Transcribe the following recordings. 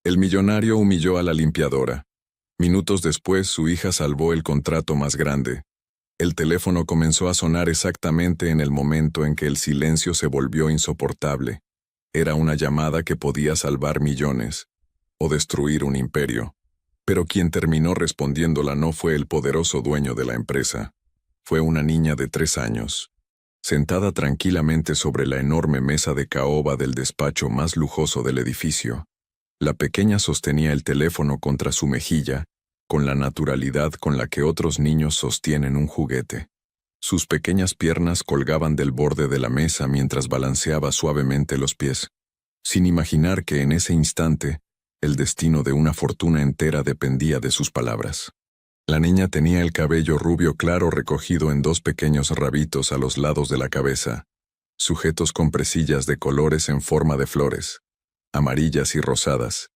El millonario humilló a la limpiadora. Minutos después, su hija salvó el contrato más grande. El teléfono comenzó a sonar exactamente en el momento en que el silencio se volvió insoportable. Era una llamada que podía salvar millones o destruir un imperio. Pero quien terminó respondiéndola no fue el poderoso dueño de la empresa. Fue una niña de 3 años. Sentada tranquilamente sobre la enorme mesa de caoba del despacho más lujoso del edificio, la pequeña sostenía el teléfono contra su mejilla, con la naturalidad con la que otros niños sostienen un juguete. Sus pequeñas piernas colgaban del borde de la mesa mientras balanceaba suavemente los pies, sin imaginar que en ese instante el destino de una fortuna entera dependía de sus palabras. La niña tenía el cabello rubio claro recogido en 2 pequeños rabitos a los lados de la cabeza, sujetos con presillas de colores en forma de flores, amarillas y rosadas,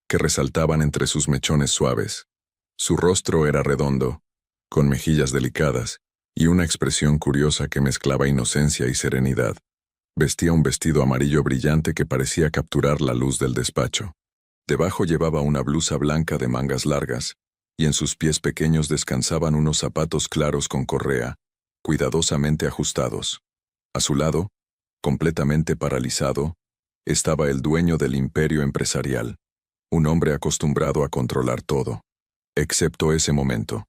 que resaltaban entre sus mechones suaves. Su rostro era redondo, con mejillas delicadas, y una expresión curiosa que mezclaba inocencia y serenidad. Vestía un vestido amarillo brillante que parecía capturar la luz del despacho. Debajo llevaba una blusa blanca de mangas largas, y en sus pies pequeños descansaban unos zapatos claros con correa, cuidadosamente ajustados. A su lado, completamente paralizado, estaba el dueño del imperio empresarial, un hombre acostumbrado a controlar todo, excepto ese momento.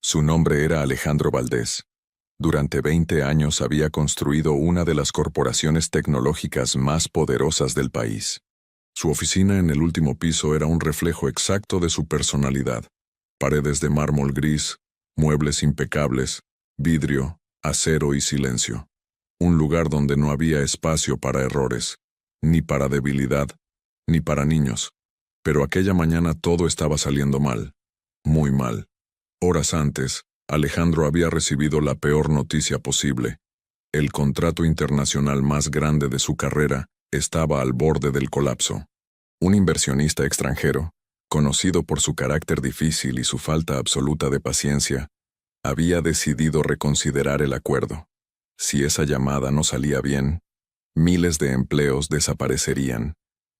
Su nombre era Alejandro Valdés. Durante 20 años había construido una de las corporaciones tecnológicas más poderosas del país. Su oficina en el último piso era un reflejo exacto de su personalidad. Paredes de mármol gris, muebles impecables, vidrio, acero y silencio. Un lugar donde no había espacio para errores, ni para debilidad, ni para niños. Pero aquella mañana todo estaba saliendo mal, muy mal. Horas antes, Alejandro había recibido la peor noticia posible. El contrato internacional más grande de su carrera estaba al borde del colapso. Un inversionista extranjero, conocido por su carácter difícil y su falta absoluta de paciencia, había decidido reconsiderar el acuerdo. Si esa llamada no salía bien, miles de empleos desaparecerían,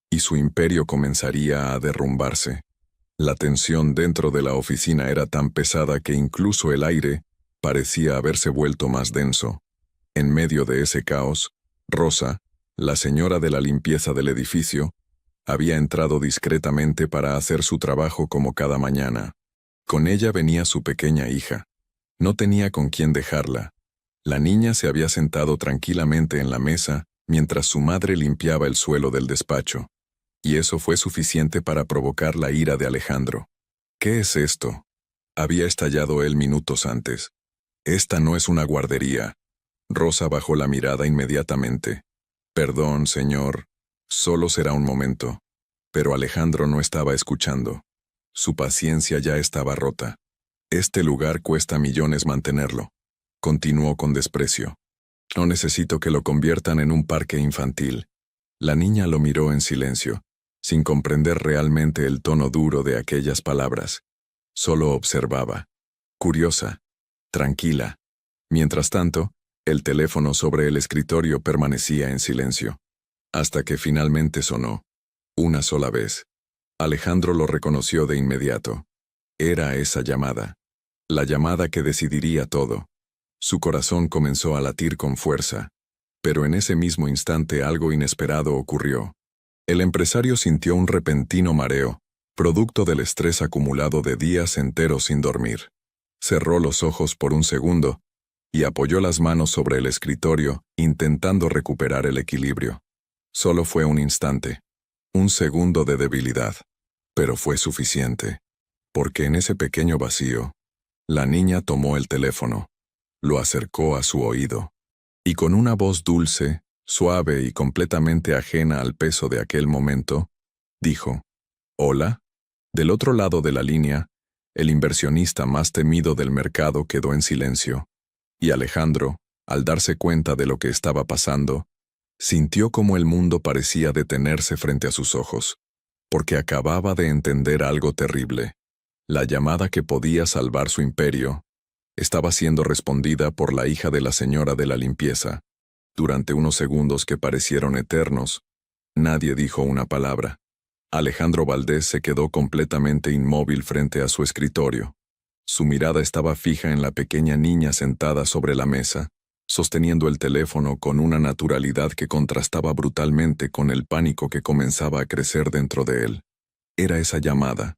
y su imperio comenzaría a derrumbarse. La tensión dentro de la oficina era tan pesada que incluso el aire parecía haberse vuelto más denso. En medio de ese caos, Rosa, la señora de la limpieza del edificio, había entrado discretamente para hacer su trabajo como cada mañana. Con ella venía su pequeña hija. No tenía con quién dejarla. La niña se había sentado tranquilamente en la mesa mientras su madre limpiaba el suelo del despacho. Y eso fue suficiente para provocar la ira de Alejandro. ¿Qué es esto?, había estallado él minutos antes. Esta no es una guardería. Rosa bajó la mirada inmediatamente. Perdón, señor. Solo será un momento. Pero Alejandro no estaba escuchando. Su paciencia ya estaba rota. Este lugar cuesta millones mantenerlo. Continuó con desprecio. No necesito que lo conviertan en un parque infantil. La niña lo miró en silencio, sin comprender realmente el tono duro de aquellas palabras. Solo observaba. Curiosa. Tranquila. Mientras tanto, el teléfono sobre el escritorio permanecía en silencio. Hasta que finalmente sonó. Una sola vez. Alejandro lo reconoció de inmediato. Era esa llamada. La llamada que decidiría todo. Su corazón comenzó a latir con fuerza. Pero en ese mismo instante algo inesperado ocurrió. El empresario sintió un repentino mareo, producto del estrés acumulado de días enteros sin dormir. Cerró los ojos por un segundo y apoyó las manos sobre el escritorio, intentando recuperar el equilibrio. Solo fue un instante, un segundo de debilidad, pero fue suficiente, porque en ese pequeño vacío, la niña tomó el teléfono, lo acercó a su oído, y con una voz dulce, suave y completamente ajena al peso de aquel momento, dijo: «¿Hola?». Del otro lado de la línea, el inversionista más temido del mercado quedó en silencio, y Alejandro, al darse cuenta de lo que estaba pasando, sintió como el mundo parecía detenerse frente a sus ojos, porque acababa de entender algo terrible. La llamada que podía salvar su imperio estaba siendo respondida por la hija de la señora de la limpieza. Durante unos segundos que parecieron eternos, nadie dijo una palabra. Alejandro Valdés se quedó completamente inmóvil frente a su escritorio. Su mirada estaba fija en la pequeña niña sentada sobre la mesa, sosteniendo el teléfono con una naturalidad que contrastaba brutalmente con el pánico que comenzaba a crecer dentro de él. Era esa llamada,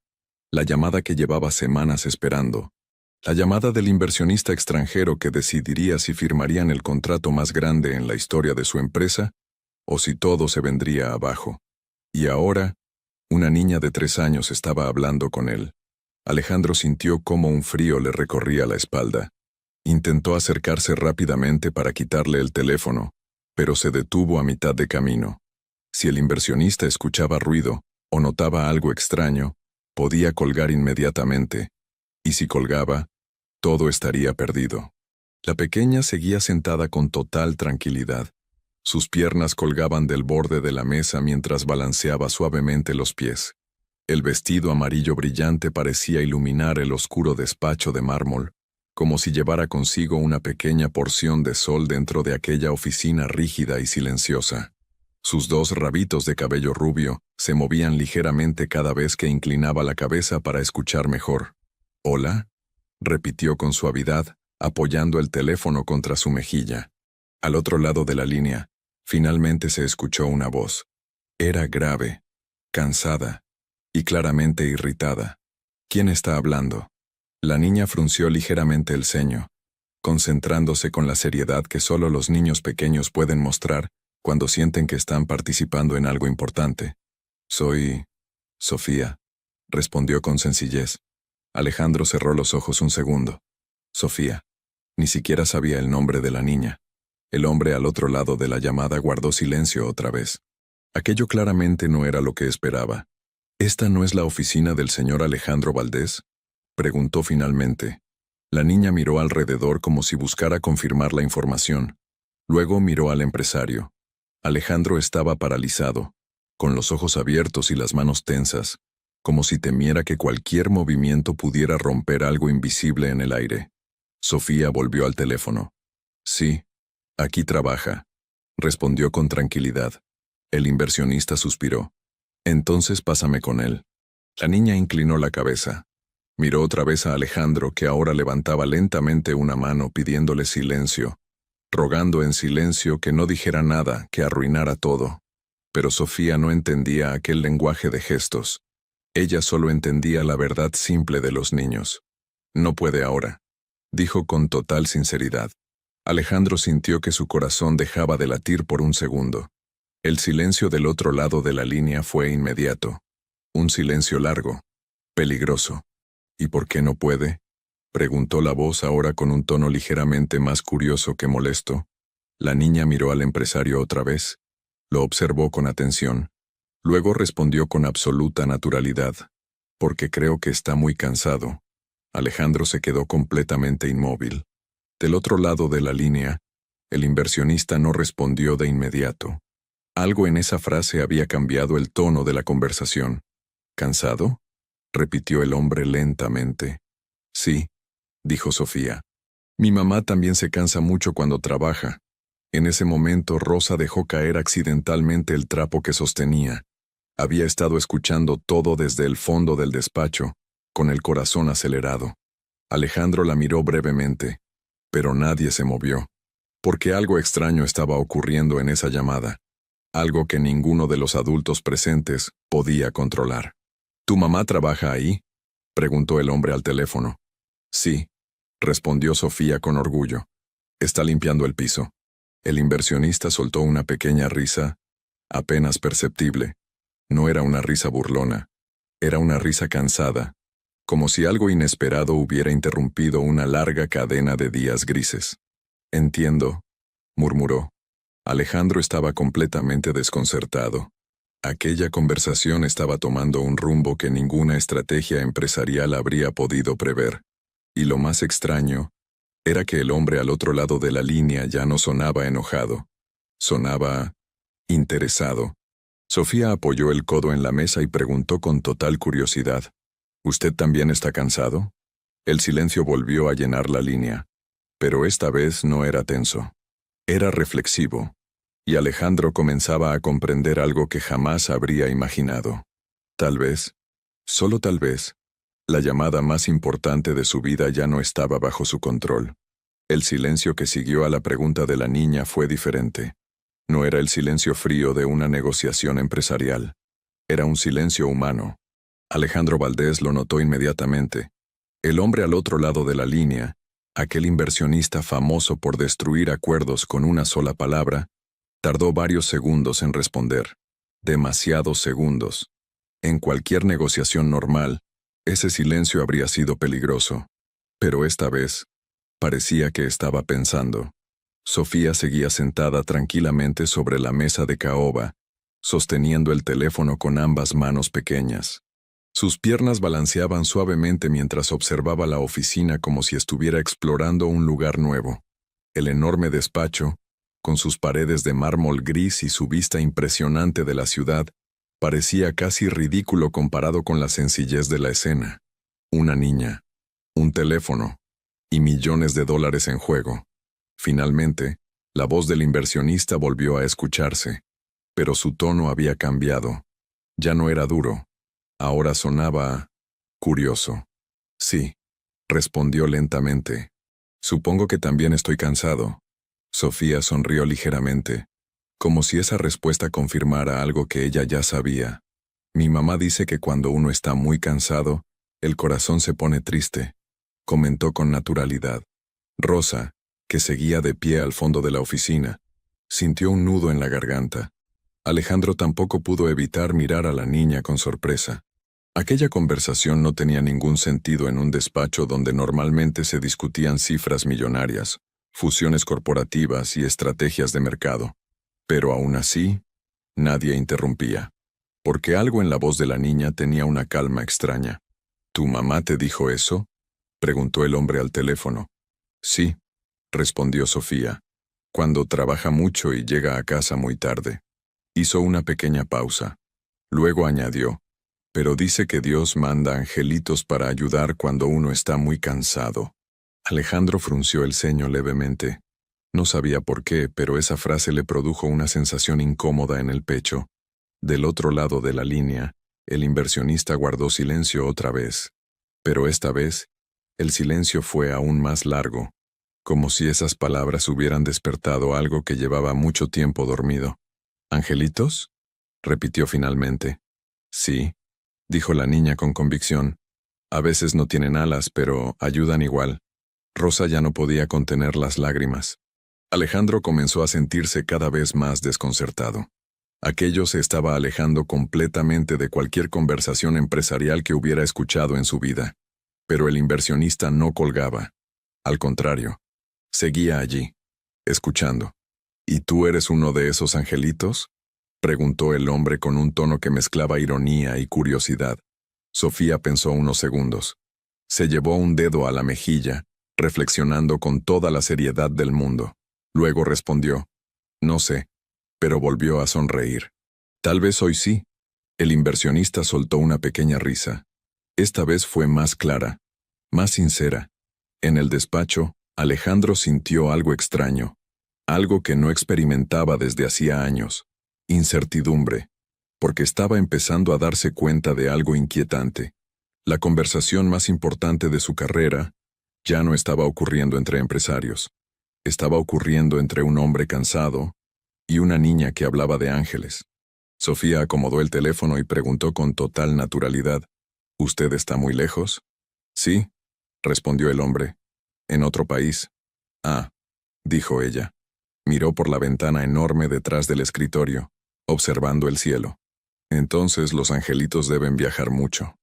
la llamada que llevaba semanas esperando, la llamada del inversionista extranjero que decidiría si firmarían el contrato más grande en la historia de su empresa o si todo se vendría abajo. Y ahora, una niña de 3 años estaba hablando con él. Alejandro sintió cómo un frío le recorría la espalda. Intentó acercarse rápidamente para quitarle el teléfono, pero se detuvo a mitad de camino. Si el inversionista escuchaba ruido o notaba algo extraño, podía colgar inmediatamente. Y si colgaba, todo estaría perdido. La pequeña seguía sentada con total tranquilidad. Sus piernas colgaban del borde de la mesa mientras balanceaba suavemente los pies. El vestido amarillo brillante parecía iluminar el oscuro despacho de mármol, como si llevara consigo una pequeña porción de sol dentro de aquella oficina rígida y silenciosa. Sus 2 rabitos de cabello rubio se movían ligeramente cada vez que inclinaba la cabeza para escuchar mejor. «¿Hola?», repitió con suavidad, apoyando el teléfono contra su mejilla. Al otro lado de la línea, finalmente se escuchó una voz. Era grave, cansada y claramente irritada. «¿Quién está hablando?». La niña frunció ligeramente el ceño, concentrándose con la seriedad que solo los niños pequeños pueden mostrar cuando sienten que están participando en algo importante. «Soy Sofía», respondió con sencillez. Alejandro cerró los ojos un segundo. Sofía. Ni siquiera sabía el nombre de la niña. El hombre al otro lado de la llamada guardó silencio otra vez. Aquello claramente no era lo que esperaba. «¿Esta no es la oficina del señor Alejandro Valdés?», preguntó finalmente. La niña miró alrededor como si buscara confirmar la información. Luego miró al empresario. Alejandro estaba paralizado, con los ojos abiertos y las manos tensas, como si temiera que cualquier movimiento pudiera romper algo invisible en el aire. Sofía volvió al teléfono. «Sí, aquí trabaja», respondió con tranquilidad. El inversionista suspiró. «Entonces pásame con él». La niña inclinó la cabeza. Miró otra vez a Alejandro, que ahora levantaba lentamente una mano pidiéndole silencio, rogando en silencio que no dijera nada que arruinara todo. Pero Sofía no entendía aquel lenguaje de gestos. Ella solo entendía la verdad simple de los niños. «No puede ahora», dijo con total sinceridad. Alejandro sintió que su corazón dejaba de latir por un segundo. El silencio del otro lado de la línea fue inmediato. Un silencio largo, peligroso. «¿Y por qué no puede?», preguntó la voz ahora con un tono ligeramente más curioso que molesto. La niña miró al empresario otra vez. Lo observó con atención. Luego respondió con absoluta naturalidad. «Porque creo que está muy cansado». Alejandro se quedó completamente inmóvil. Del otro lado de la línea, el inversionista no respondió de inmediato. Algo en esa frase había cambiado el tono de la conversación. «¿Cansado?», repitió el hombre lentamente. «Sí», dijo Sofía. «Mi mamá también se cansa mucho cuando trabaja». En ese momento Rosa dejó caer accidentalmente el trapo que sostenía. Había estado escuchando todo desde el fondo del despacho, con el corazón acelerado. Alejandro la miró brevemente, pero nadie se movió, porque algo extraño estaba ocurriendo en esa llamada, algo que ninguno de los adultos presentes podía controlar. «¿Tu mamá trabaja ahí?», preguntó el hombre al teléfono. «Sí», respondió Sofía con orgullo. «Está limpiando el piso». El inversionista soltó una pequeña risa, apenas perceptible. No era una risa burlona, era una risa cansada, como si algo inesperado hubiera interrumpido una larga cadena de días grises. «Entiendo», murmuró. Alejandro estaba completamente desconcertado. Aquella conversación estaba tomando un rumbo que ninguna estrategia empresarial habría podido prever. Y lo más extraño era que el hombre al otro lado de la línea ya no sonaba enojado. Sonaba interesado. Sofía apoyó el codo en la mesa y preguntó con total curiosidad. «¿Usted también está cansado?». El silencio volvió a llenar la línea, pero esta vez no era tenso. Era reflexivo, y Alejandro comenzaba a comprender algo que jamás habría imaginado. Tal vez, solo tal vez, la llamada más importante de su vida ya no estaba bajo su control. El silencio que siguió a la pregunta de la niña fue diferente. No era el silencio frío de una negociación empresarial. Era un silencio humano. Alejandro Valdés lo notó inmediatamente. El hombre al otro lado de la línea, aquel inversionista famoso por destruir acuerdos con una sola palabra, tardó varios segundos en responder. Demasiados segundos. En cualquier negociación normal, ese silencio habría sido peligroso. Pero esta vez, parecía que estaba pensando. Sofía seguía sentada tranquilamente sobre la mesa de caoba, sosteniendo el teléfono con ambas manos pequeñas. Sus piernas balanceaban suavemente mientras observaba la oficina como si estuviera explorando un lugar nuevo. El enorme despacho, con sus paredes de mármol gris y su vista impresionante de la ciudad, parecía casi ridículo comparado con la sencillez de la escena. Una niña, un teléfono y millones de dólares en juego. Finalmente, la voz del inversionista volvió a escucharse, pero su tono había cambiado. Ya no era duro. Ahora sonaba curioso. Sí, respondió lentamente. Supongo que también estoy cansado. Sofía sonrió ligeramente, como si esa respuesta confirmara algo que ella ya sabía. Mi mamá dice que cuando uno está muy cansado, el corazón se pone triste, comentó con naturalidad. Rosa, que seguía de pie al fondo de la oficina, sintió un nudo en la garganta. Alejandro tampoco pudo evitar mirar a la niña con sorpresa. Aquella conversación no tenía ningún sentido en un despacho donde normalmente se discutían cifras millonarias, fusiones corporativas y estrategias de mercado. Pero aún así, nadie interrumpía, porque algo en la voz de la niña tenía una calma extraña. ¿Tu mamá te dijo eso?, preguntó el hombre al teléfono. Sí, respondió Sofía, cuando trabaja mucho y llega a casa muy tarde. Hizo una pequeña pausa. Luego añadió, pero dice que Dios manda angelitos para ayudar cuando uno está muy cansado. Alejandro frunció el ceño levemente. No sabía por qué, pero esa frase le produjo una sensación incómoda en el pecho. Del otro lado de la línea, el inversionista guardó silencio otra vez. Pero esta vez, el silencio fue aún más largo, como si esas palabras hubieran despertado algo que llevaba mucho tiempo dormido. ¿Angelitos?, repitió finalmente. Sí, dijo la niña con convicción. A veces no tienen alas, pero ayudan igual. Rosa ya no podía contener las lágrimas. Alejandro comenzó a sentirse cada vez más desconcertado. Aquello se estaba alejando completamente de cualquier conversación empresarial que hubiera escuchado en su vida. Pero el inversionista no colgaba. Al contrario, seguía allí, escuchando. ¿Y tú eres uno de esos angelitos?, preguntó el hombre con un tono que mezclaba ironía y curiosidad. Sofía pensó unos segundos. Se llevó un dedo a la mejilla, reflexionando con toda la seriedad del mundo. Luego respondió, no sé, pero volvió a sonreír. Tal vez hoy sí. El inversionista soltó una pequeña risa. Esta vez fue más clara, más sincera. En el despacho, Alejandro sintió algo extraño, algo que no experimentaba desde hacía años. Incertidumbre, porque estaba empezando a darse cuenta de algo inquietante. La conversación más importante de su carrera ya no estaba ocurriendo entre empresarios. Estaba ocurriendo entre un hombre cansado y una niña que hablaba de ángeles. Sofía acomodó el teléfono y preguntó con total naturalidad, ¿usted está muy lejos? Sí, respondió el hombre. En otro país. Ah, dijo ella. Miró por la ventana enorme detrás del escritorio, observando el cielo. Entonces los angelitos deben viajar mucho.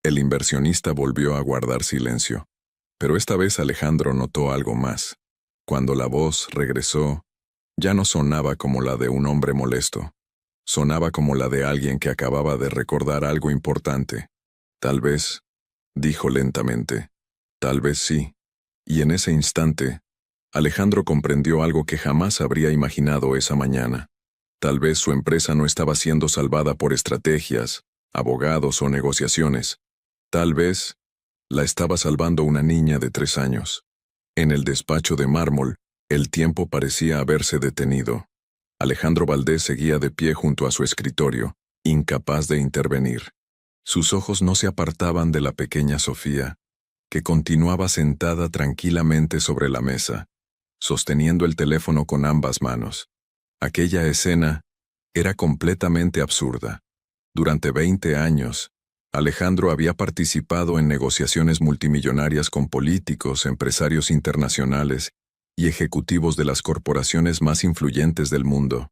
El inversionista volvió a guardar silencio. Pero esta vez Alejandro notó algo más. Cuando la voz regresó, ya no sonaba como la de un hombre molesto. Sonaba como la de alguien que acababa de recordar algo importante. Tal vez, dijo lentamente, tal vez sí. Y en ese instante, Alejandro comprendió algo que jamás habría imaginado esa mañana. Tal vez su empresa no estaba siendo salvada por estrategias, abogados o negociaciones. Tal vez la estaba salvando una niña de 3 años. En el despacho de mármol, el tiempo parecía haberse detenido. Alejandro Valdés seguía de pie junto a su escritorio, incapaz de intervenir. Sus ojos no se apartaban de la pequeña Sofía, que continuaba sentada tranquilamente sobre la mesa, sosteniendo el teléfono con ambas manos. Aquella escena era completamente absurda. Durante 20 años, Alejandro había participado en negociaciones multimillonarias con políticos, empresarios internacionales y ejecutivos de las corporaciones más influyentes del mundo.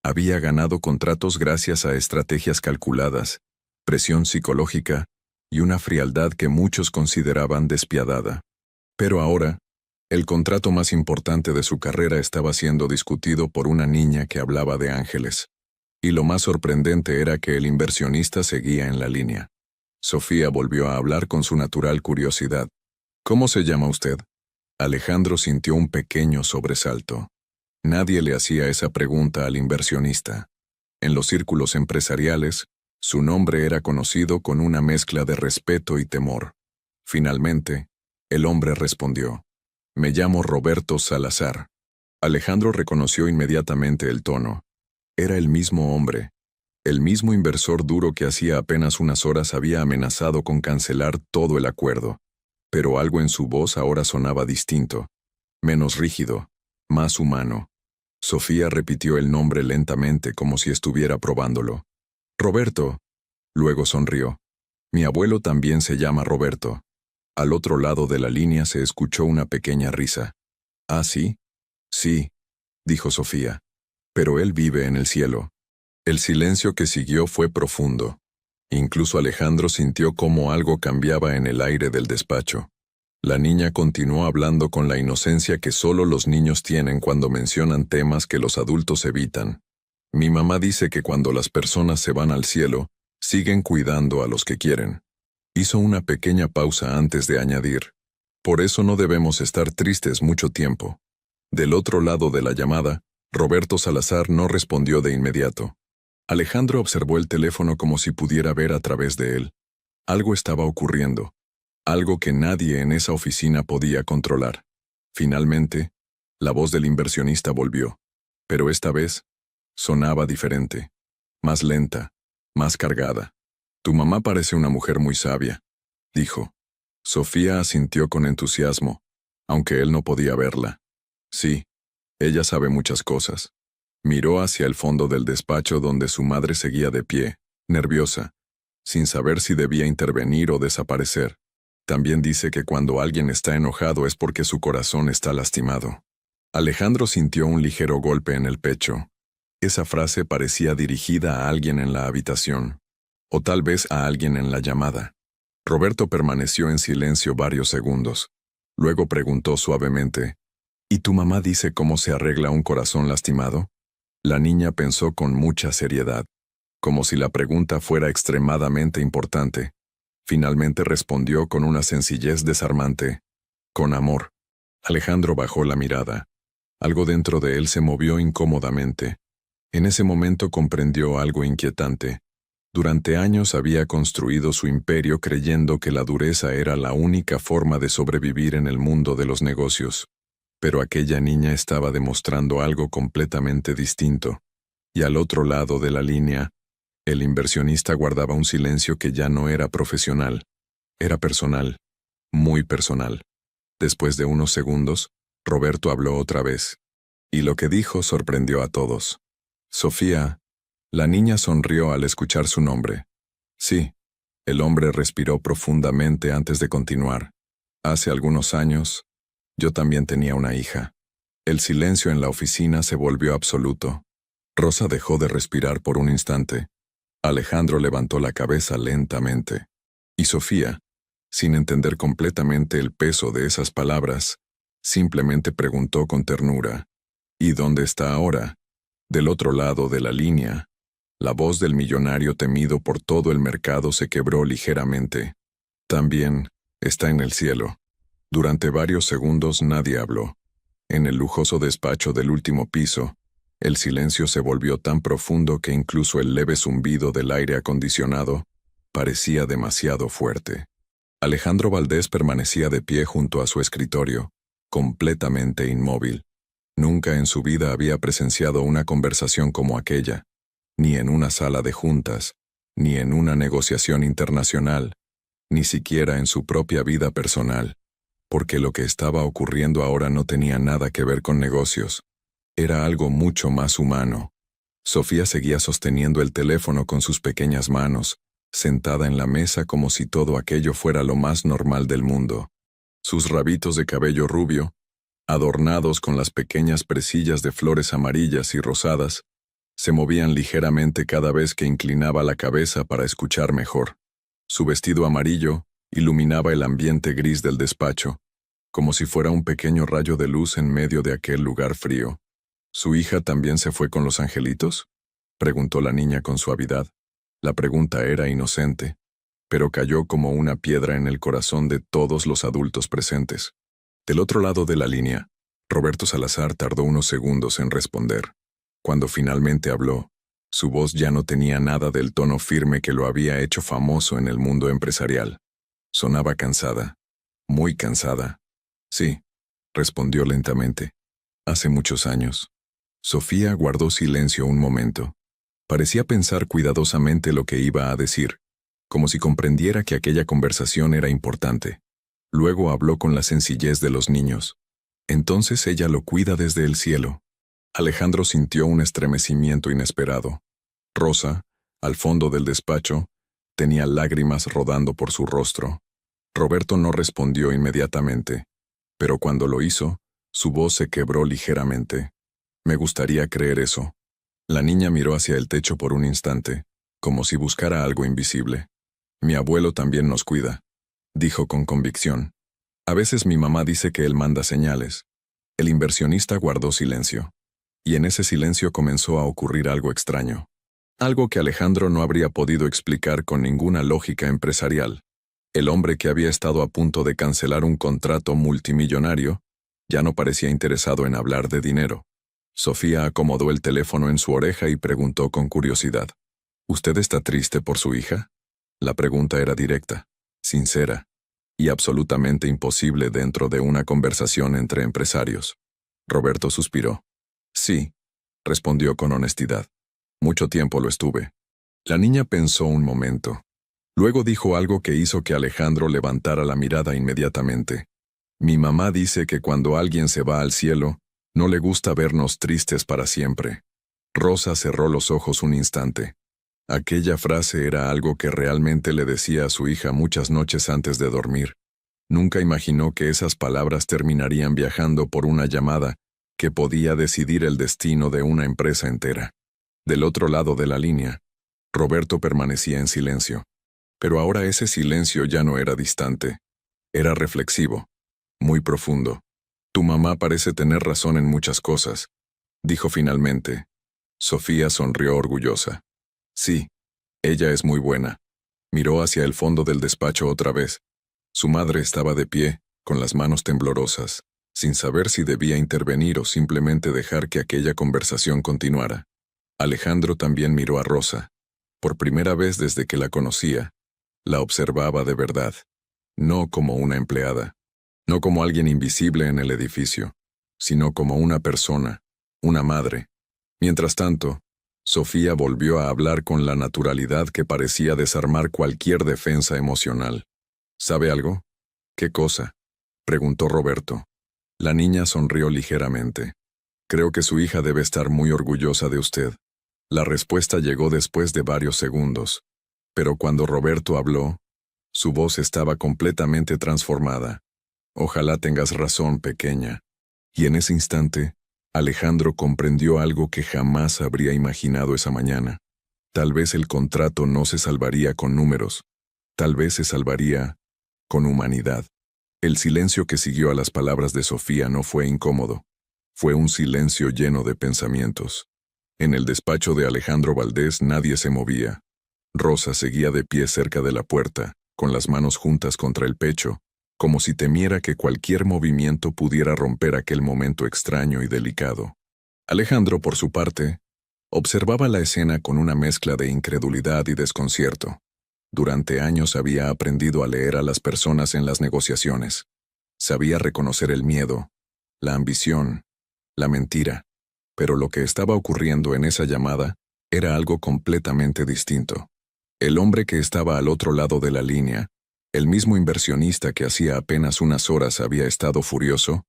Había ganado contratos gracias a estrategias calculadas, presión psicológica y una frialdad que muchos consideraban despiadada. Pero ahora, el contrato más importante de su carrera estaba siendo discutido por una niña que hablaba de ángeles. Y lo más sorprendente era que el inversionista seguía en la línea. Sofía volvió a hablar con su natural curiosidad. ¿Cómo se llama usted? Alejandro sintió un pequeño sobresalto. Nadie le hacía esa pregunta al inversionista. En los círculos empresariales, su nombre era conocido con una mezcla de respeto y temor. Finalmente, el hombre respondió: «Me llamo Roberto Salazar». Alejandro reconoció inmediatamente el tono. Era el mismo hombre, el mismo inversor duro que hacía apenas unas horas había amenazado con cancelar todo el acuerdo. Pero algo en su voz ahora sonaba distinto, menos rígido, más humano. Sofía repitió el nombre lentamente como si estuviera probándolo. «Roberto». Luego sonrió. «Mi abuelo también se llama Roberto». Al otro lado de la línea se escuchó una pequeña risa. «¿Ah, sí?» «Sí», dijo Sofía. «Pero él vive en el cielo». El silencio que siguió fue profundo. Incluso Alejandro sintió cómo algo cambiaba en el aire del despacho. La niña continuó hablando con la inocencia que solo los niños tienen cuando mencionan temas que los adultos evitan. «Mi mamá dice que cuando las personas se van al cielo, siguen cuidando a los que quieren». Hizo una pequeña pausa antes de añadir: «Por eso no debemos estar tristes mucho tiempo». Del otro lado de la llamada, Roberto Salazar no respondió de inmediato. Alejandro observó el teléfono como si pudiera ver a través de él. Algo estaba ocurriendo, algo que nadie en esa oficina podía controlar. Finalmente, la voz del inversionista volvió, pero esta vez sonaba diferente, más lenta, más cargada. «Tu mamá parece una mujer muy sabia», dijo. Sofía asintió con entusiasmo, aunque él no podía verla. «Sí, ella sabe muchas cosas». Miró hacia el fondo del despacho donde su madre seguía de pie, nerviosa, sin saber si debía intervenir o desaparecer. «También dice que cuando alguien está enojado es porque su corazón está lastimado». Alejandro sintió un ligero golpe en el pecho. Esa frase parecía dirigida a alguien en la habitación, o tal vez a alguien en la llamada. Roberto permaneció en silencio varios segundos. Luego preguntó suavemente: «¿Y tu mamá dice cómo se arregla un corazón lastimado?» La niña pensó con mucha seriedad, como si la pregunta fuera extremadamente importante. Finalmente respondió con una sencillez desarmante: «Con amor». Alejandro bajó la mirada. Algo dentro de él se movió incómodamente. En ese momento comprendió algo inquietante. Durante años había construido su imperio creyendo que la dureza era la única forma de sobrevivir en el mundo de los negocios. Pero aquella niña estaba demostrando algo completamente distinto. Y al otro lado de la línea, el inversionista guardaba un silencio que ya no era profesional. Era personal, muy personal. Después de unos segundos, Roberto habló otra vez. Y lo que dijo sorprendió a todos. «Sofía». La niña sonrió al escuchar su nombre. «Sí». El hombre respiró profundamente antes de continuar. «Hace algunos años, yo también tenía una hija». El silencio en la oficina se volvió absoluto. Rosa dejó de respirar por un instante. Alejandro levantó la cabeza lentamente. Y Sofía, sin entender completamente el peso de esas palabras, simplemente preguntó con ternura: «¿Y dónde está ahora?» Del otro lado de la línea, la voz del millonario temido por todo el mercado se quebró ligeramente. «También está en el cielo». Durante varios segundos nadie habló. En el lujoso despacho del último piso, el silencio se volvió tan profundo que incluso el leve zumbido del aire acondicionado parecía demasiado fuerte. Alejandro Valdés permanecía de pie junto a su escritorio, completamente inmóvil. Nunca en su vida había presenciado una conversación como aquella, ni en una sala de juntas, ni en una negociación internacional, ni siquiera en su propia vida personal, porque lo que estaba ocurriendo ahora no tenía nada que ver con negocios. Era algo mucho más humano. Sofía seguía sosteniendo el teléfono con sus pequeñas manos, sentada en la mesa como si todo aquello fuera lo más normal del mundo. Sus rabitos de cabello rubio, adornados con las pequeñas presillas de flores amarillas y rosadas, se movían ligeramente cada vez que inclinaba la cabeza para escuchar mejor. Su vestido amarillo iluminaba el ambiente gris del despacho, como si fuera un pequeño rayo de luz en medio de aquel lugar frío. ¿Su hija también se fue con los angelitos?, preguntó la niña con suavidad. La pregunta era inocente, pero cayó como una piedra en el corazón de todos los adultos presentes. Del otro lado de la línea, Roberto Salazar tardó unos segundos en responder. Cuando finalmente habló, su voz ya no tenía nada del tono firme que lo había hecho famoso en el mundo empresarial. Sonaba cansada, muy cansada. Sí, respondió lentamente. Hace muchos años. Sofía guardó silencio un momento. Parecía pensar cuidadosamente lo que iba a decir, como si comprendiera que aquella conversación era importante. Luego habló con la sencillez de los niños. Entonces ella lo cuida desde el cielo. Alejandro sintió un estremecimiento inesperado. Rosa, al fondo del despacho, tenía lágrimas rodando por su rostro. Roberto no respondió inmediatamente, pero cuando lo hizo, su voz se quebró ligeramente. Me gustaría creer eso. La niña miró hacia el techo por un instante, como si buscara algo invisible. Mi abuelo también nos cuida, dijo con convicción. A veces mi mamá dice que él manda señales. El inversionista guardó silencio. Y en ese silencio comenzó a ocurrir algo extraño. Algo que Alejandro no habría podido explicar con ninguna lógica empresarial. El hombre que había estado a punto de cancelar un contrato multimillonario ya no parecía interesado en hablar de dinero. Sofía acomodó el teléfono en su oreja y preguntó con curiosidad. ¿Usted está triste por su hija? La pregunta era directa, sincera, y absolutamente imposible dentro de una conversación entre empresarios. Roberto suspiró. Sí, respondió con honestidad. Mucho tiempo lo estuve. La niña pensó un momento. Luego dijo algo que hizo que Alejandro levantara la mirada inmediatamente. Mi mamá dice que cuando alguien se va al cielo, no le gusta vernos tristes para siempre. Rosa cerró los ojos un instante. Aquella frase era algo que realmente le decía a su hija muchas noches antes de dormir. Nunca imaginó que esas palabras terminarían viajando por una llamada que podía decidir el destino de una empresa entera. Del otro lado de la línea, Roberto permanecía en silencio. Pero ahora ese silencio ya no era distante. Era reflexivo, muy profundo. Tu mamá parece tener razón en muchas cosas, dijo finalmente. Sofía sonrió orgullosa. Sí, ella es muy buena. Miró hacia el fondo del despacho otra vez. Su madre estaba de pie, con las manos temblorosas, sin saber si debía intervenir o simplemente dejar que aquella conversación continuara. Alejandro también miró a Rosa. Por primera vez desde que la conocía, la observaba de verdad, no como una empleada, no como alguien invisible en el edificio, sino como una persona, una madre. Mientras tanto, Sofía volvió a hablar con la naturalidad que parecía desarmar cualquier defensa emocional. ¿Sabe algo? ¿Qué cosa?, preguntó Roberto. La niña sonrió ligeramente. Creo que su hija debe estar muy orgullosa de usted. La respuesta llegó después de varios segundos. Pero cuando Roberto habló, su voz estaba completamente transformada. Ojalá tengas razón, pequeña. Y en ese instante, Alejandro comprendió algo que jamás habría imaginado esa mañana. Tal vez el contrato no se salvaría con números. Tal vez se salvaría con humanidad. El silencio que siguió a las palabras de Sofía no fue incómodo. Fue un silencio lleno de pensamientos. En el despacho de Alejandro Valdés nadie se movía. Rosa seguía de pie cerca de la puerta, con las manos juntas contra el pecho, como si temiera que cualquier movimiento pudiera romper aquel momento extraño y delicado. Alejandro, por su parte, observaba la escena con una mezcla de incredulidad y desconcierto. Durante años había aprendido a leer a las personas en las negociaciones. Sabía reconocer el miedo, la ambición, la mentira, pero lo que estaba ocurriendo en esa llamada era algo completamente distinto. El hombre que estaba al otro lado de la línea, el mismo inversionista que hacía apenas unas horas había estado furioso,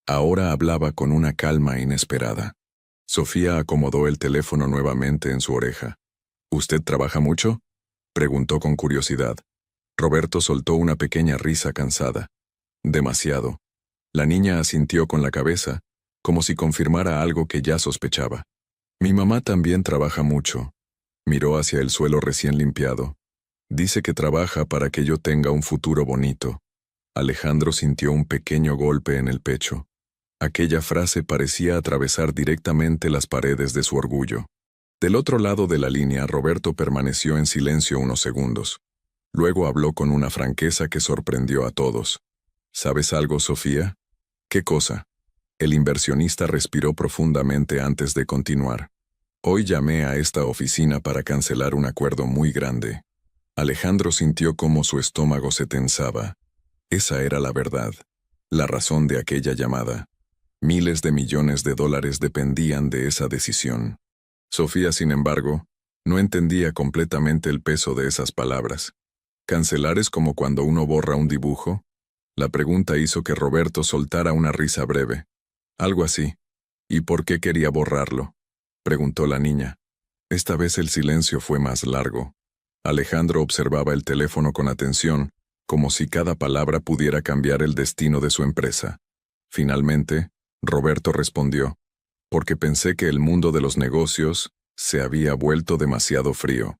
ahora hablaba con una calma inesperada. Sofía acomodó el teléfono nuevamente en su oreja. ¿Usted trabaja mucho?, preguntó con curiosidad. Roberto soltó una pequeña risa cansada. Demasiado. La niña asintió con la cabeza, como si confirmara algo que ya sospechaba. Mi mamá también trabaja mucho. Miró hacia el suelo recién limpiado. Dice que trabaja para que yo tenga un futuro bonito. Alejandro sintió un pequeño golpe en el pecho. Aquella frase parecía atravesar directamente las paredes de su orgullo. Del otro lado de la línea, Roberto permaneció en silencio unos segundos. Luego habló con una franqueza que sorprendió a todos. ¿Sabes algo, Sofía? ¿Qué cosa? El inversionista respiró profundamente antes de continuar. Hoy llamé a esta oficina para cancelar un acuerdo muy grande. Alejandro sintió cómo su estómago se tensaba. Esa era la verdad, la razón de aquella llamada. Miles de millones de dólares dependían de esa decisión. Sofía, sin embargo, no entendía completamente el peso de esas palabras. ¿Cancelar es como cuando uno borra un dibujo? La pregunta hizo que Roberto soltara una risa breve. Algo así. ¿Y por qué quería borrarlo?, preguntó la niña. Esta vez el silencio fue más largo. Alejandro observaba el teléfono con atención, como si cada palabra pudiera cambiar el destino de su empresa. Finalmente, Roberto respondió, porque pensé que el mundo de los negocios se había vuelto demasiado frío.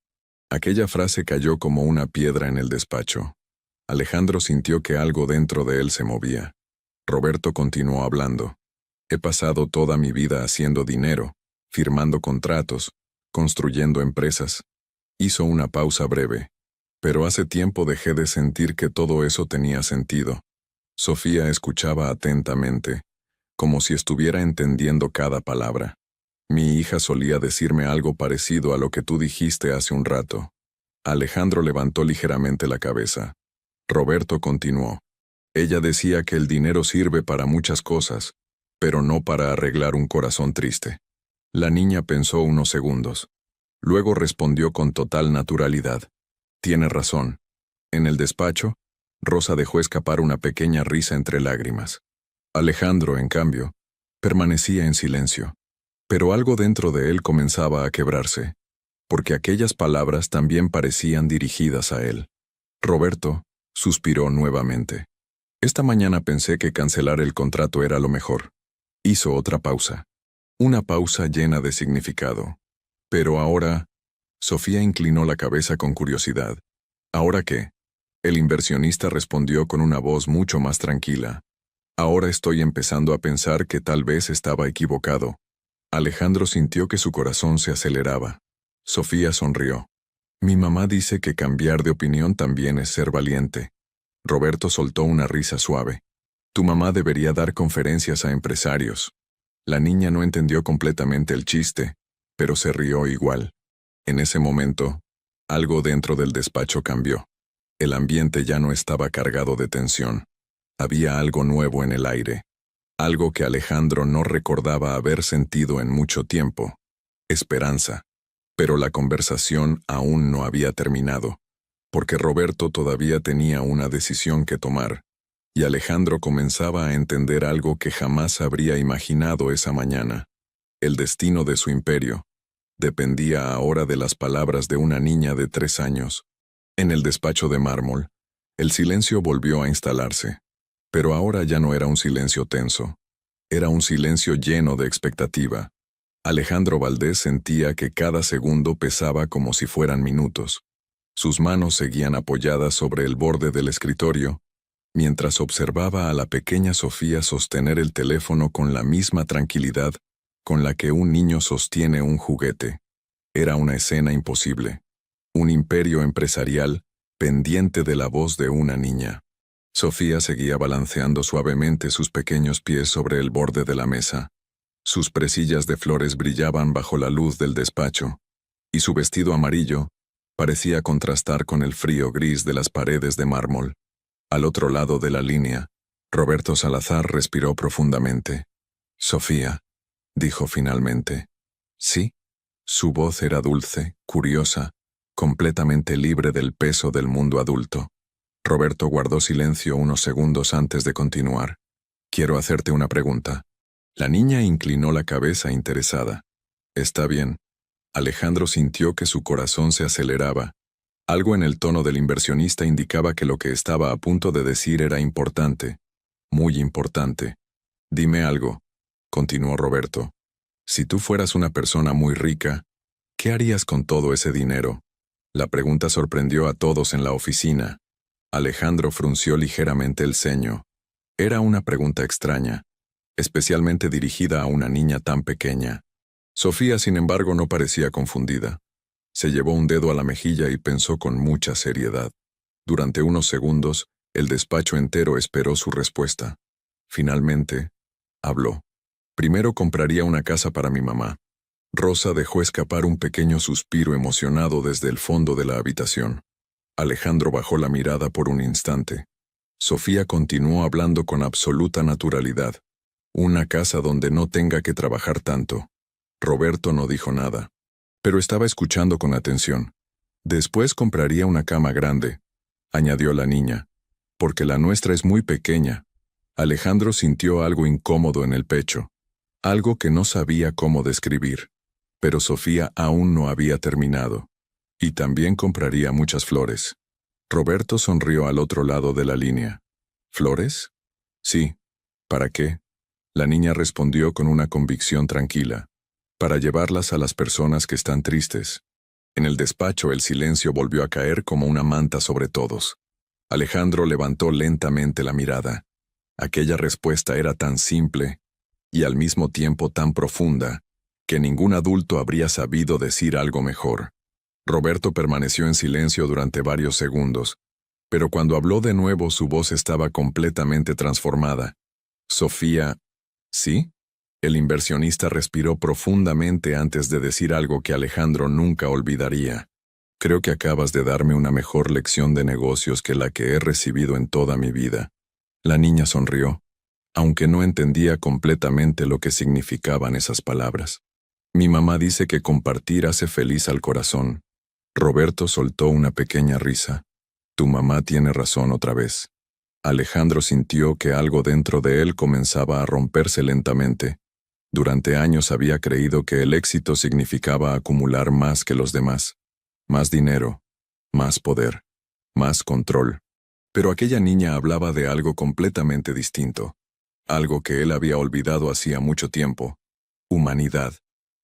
Aquella frase cayó como una piedra en el despacho. Alejandro sintió que algo dentro de él se movía. Roberto continuó hablando. He pasado toda mi vida haciendo dinero, firmando contratos, construyendo empresas. Hizo una pausa breve. Pero hace tiempo dejé de sentir que todo eso tenía sentido. Sofía escuchaba atentamente, como si estuviera entendiendo cada palabra. Mi hija solía decirme algo parecido a lo que tú dijiste hace un rato. Alejandro levantó ligeramente la cabeza. Roberto continuó. Ella decía que el dinero sirve para muchas cosas, pero no para arreglar un corazón triste. La niña pensó unos segundos. Luego respondió con total naturalidad. Tiene razón. En el despacho, Rosa dejó escapar una pequeña risa entre lágrimas. Alejandro, en cambio, permanecía en silencio. Pero algo dentro de él comenzaba a quebrarse, porque aquellas palabras también parecían dirigidas a él. Roberto suspiró nuevamente. Esta mañana pensé que cancelar el contrato era lo mejor. Hizo otra pausa. Una pausa llena de significado. Pero ahora... Sofía inclinó la cabeza con curiosidad. ¿Ahora qué? El inversionista respondió con una voz mucho más tranquila. Ahora estoy empezando a pensar que tal vez estaba equivocado. Alejandro sintió que su corazón se aceleraba. Sofía sonrió. Mi mamá dice que cambiar de opinión también es ser valiente. Roberto soltó una risa suave. Tu mamá debería dar conferencias a empresarios. La niña no entendió completamente el chiste, pero se rió igual. En ese momento, algo dentro del despacho cambió. El ambiente ya no estaba cargado de tensión. Había algo nuevo en el aire. Algo que Alejandro no recordaba haber sentido en mucho tiempo. Esperanza. Pero la conversación aún no había terminado, porque Roberto todavía tenía una decisión que tomar, y Alejandro comenzaba a entender algo que jamás habría imaginado esa mañana. El destino de su imperio dependía ahora de las palabras de una niña de 3 años. En el despacho de mármol, el silencio volvió a instalarse, pero ahora ya no era un silencio tenso. Era un silencio lleno de expectativa. Alejandro Valdés sentía que cada segundo pesaba como si fueran minutos. Sus manos seguían apoyadas sobre el borde del escritorio, mientras observaba a la pequeña Sofía sostener el teléfono con la misma tranquilidad con la que un niño sostiene un juguete. Era una escena imposible. Un imperio empresarial pendiente de la voz de una niña. Sofía seguía balanceando suavemente sus pequeños pies sobre el borde de la mesa. Sus presillas de flores brillaban bajo la luz del despacho, y su vestido amarillo parecía contrastar con el frío gris de las paredes de mármol. Al otro lado de la línea, Roberto Salazar respiró profundamente. Sofía, dijo finalmente. Sí. Su voz era dulce, curiosa, completamente libre del peso del mundo adulto. Roberto guardó silencio unos segundos antes de continuar. Quiero hacerte una pregunta. La niña inclinó la cabeza interesada. Está bien. Alejandro sintió que su corazón se aceleraba. Algo en el tono del inversionista indicaba que lo que estaba a punto de decir era importante. Muy importante. Dime algo, continuó Roberto. Si tú fueras una persona muy rica, ¿qué harías con todo ese dinero? La pregunta sorprendió a todos en la oficina. Alejandro frunció ligeramente el ceño. Era una pregunta extraña, especialmente dirigida a una niña tan pequeña. Sofía, sin embargo, no parecía confundida. Se llevó un dedo a la mejilla y pensó con mucha seriedad. Durante unos segundos, el despacho entero esperó su respuesta. Finalmente, habló. Primero compraría una casa para mi mamá. Rosa dejó escapar un pequeño suspiro emocionado desde el fondo de la habitación. Alejandro bajó la mirada por un instante. Sofía continuó hablando con absoluta naturalidad. Una casa donde no tenga que trabajar tanto. Roberto no dijo nada, pero estaba escuchando con atención. Después compraría una cama grande, añadió la niña, porque la nuestra es muy pequeña. Alejandro sintió algo incómodo en el pecho, algo que no sabía cómo describir. Pero Sofía aún no había terminado. Y también compraría muchas flores. Roberto sonrió al otro lado de la línea. ¿Flores? Sí. ¿Para qué? La niña respondió con una convicción tranquila. Para llevarlas a las personas que están tristes. En el despacho el silencio volvió a caer como una manta sobre todos. Alejandro levantó lentamente la mirada. Aquella respuesta era tan simple, y al mismo tiempo tan profunda, que ningún adulto habría sabido decir algo mejor. Roberto permaneció en silencio durante varios segundos, pero cuando habló de nuevo su voz estaba completamente transformada. Sofía, ¿sí? El inversionista respiró profundamente antes de decir algo que Alejandro nunca olvidaría. Creo que acabas de darme una mejor lección de negocios que la que he recibido en toda mi vida. La niña sonrió, aunque no entendía completamente lo que significaban esas palabras. Mi mamá dice que compartir hace feliz al corazón. Roberto soltó una pequeña risa. Tu mamá tiene razón otra vez. Alejandro sintió que algo dentro de él comenzaba a romperse lentamente. Durante años había creído que el éxito significaba acumular más que los demás. Más dinero, más poder, más control. Pero aquella niña hablaba de algo completamente distinto. Algo que él había olvidado hacía mucho tiempo. Humanidad.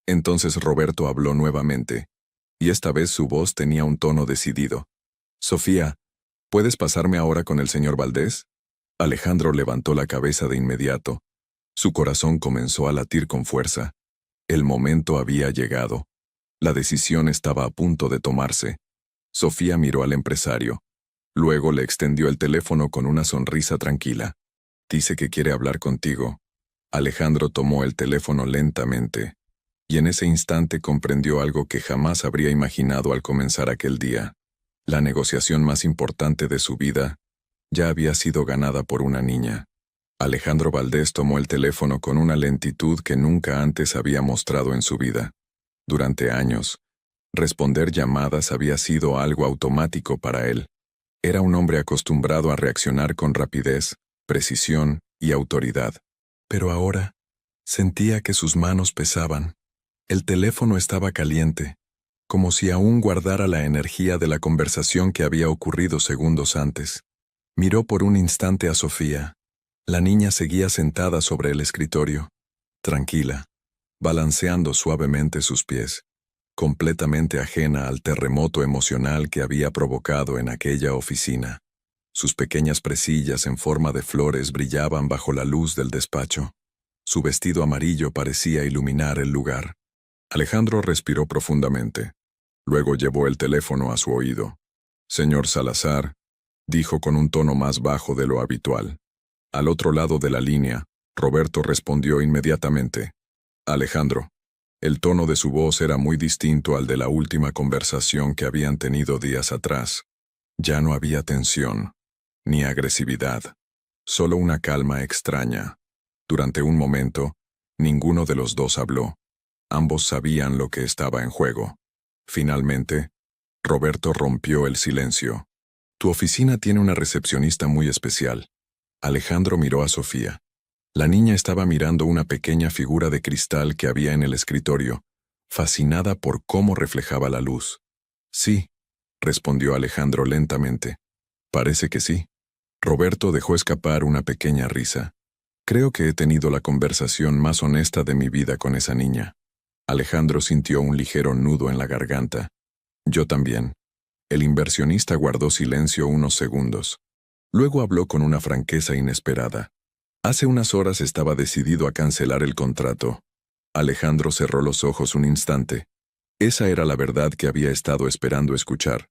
Entonces Roberto habló nuevamente, y esta vez su voz tenía un tono decidido. Sofía, ¿puedes pasarme ahora con el señor Valdés? Alejandro levantó la cabeza de inmediato. Su corazón comenzó a latir con fuerza. El momento había llegado. La decisión estaba a punto de tomarse. Sofía miró al empresario. Luego le extendió el teléfono con una sonrisa tranquila. Dice que quiere hablar contigo. Alejandro tomó el teléfono lentamente. Y en ese instante comprendió algo que jamás habría imaginado al comenzar aquel día. La negociación más importante de su vida ya había sido ganada por una niña. Alejandro Valdés tomó el teléfono con una lentitud que nunca antes había mostrado en su vida. Durante años, responder llamadas había sido algo automático para él. Era un hombre acostumbrado a reaccionar con rapidez, precisión y autoridad. Pero ahora, sentía que sus manos pesaban. El teléfono estaba caliente, como si aún guardara la energía de la conversación que había ocurrido segundos antes. Miró por un instante a Sofía. La niña seguía sentada sobre el escritorio, tranquila, balanceando suavemente sus pies, completamente ajena al terremoto emocional que había provocado en aquella oficina. Sus pequeñas presillas en forma de flores brillaban bajo la luz del despacho. Su vestido amarillo parecía iluminar el lugar. Alejandro respiró profundamente. Luego llevó el teléfono a su oído. «Señor Salazar», dijo con un tono más bajo de lo habitual. Al otro lado de la línea, Roberto respondió inmediatamente. «Alejandro». El tono de su voz era muy distinto al de la última conversación que habían tenido días atrás. Ya no había tensión, ni agresividad, solo una calma extraña. Durante un momento, ninguno de los dos habló. Ambos sabían lo que estaba en juego. Finalmente, Roberto rompió el silencio. Tu oficina tiene una recepcionista muy especial. Alejandro miró a Sofía. La niña estaba mirando una pequeña figura de cristal que había en el escritorio, fascinada por cómo reflejaba la luz. Sí, respondió Alejandro lentamente. Parece que sí. Roberto dejó escapar una pequeña risa. Creo que he tenido la conversación más honesta de mi vida con esa niña. Alejandro sintió un ligero nudo en la garganta. Yo también. El inversionista guardó silencio unos segundos. Luego habló con una franqueza inesperada. Hace unas horas estaba decidido a cancelar el contrato. Alejandro cerró los ojos un instante. Esa era la verdad que había estado esperando escuchar.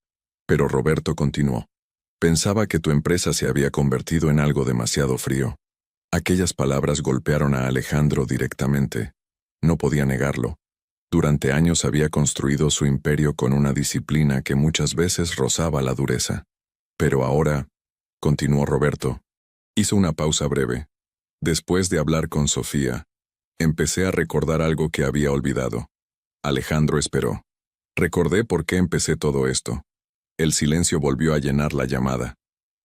Pero Roberto continuó. Pensaba que tu empresa se había convertido en algo demasiado frío. Aquellas palabras golpearon a Alejandro directamente. No podía negarlo. Durante años había construido su imperio con una disciplina que muchas veces rozaba la dureza. Pero ahora, continuó Roberto, hizo una pausa breve. Después de hablar con Sofía, empecé a recordar algo que había olvidado. Alejandro esperó. Recordé por qué empecé todo esto. El silencio volvió a llenar la llamada.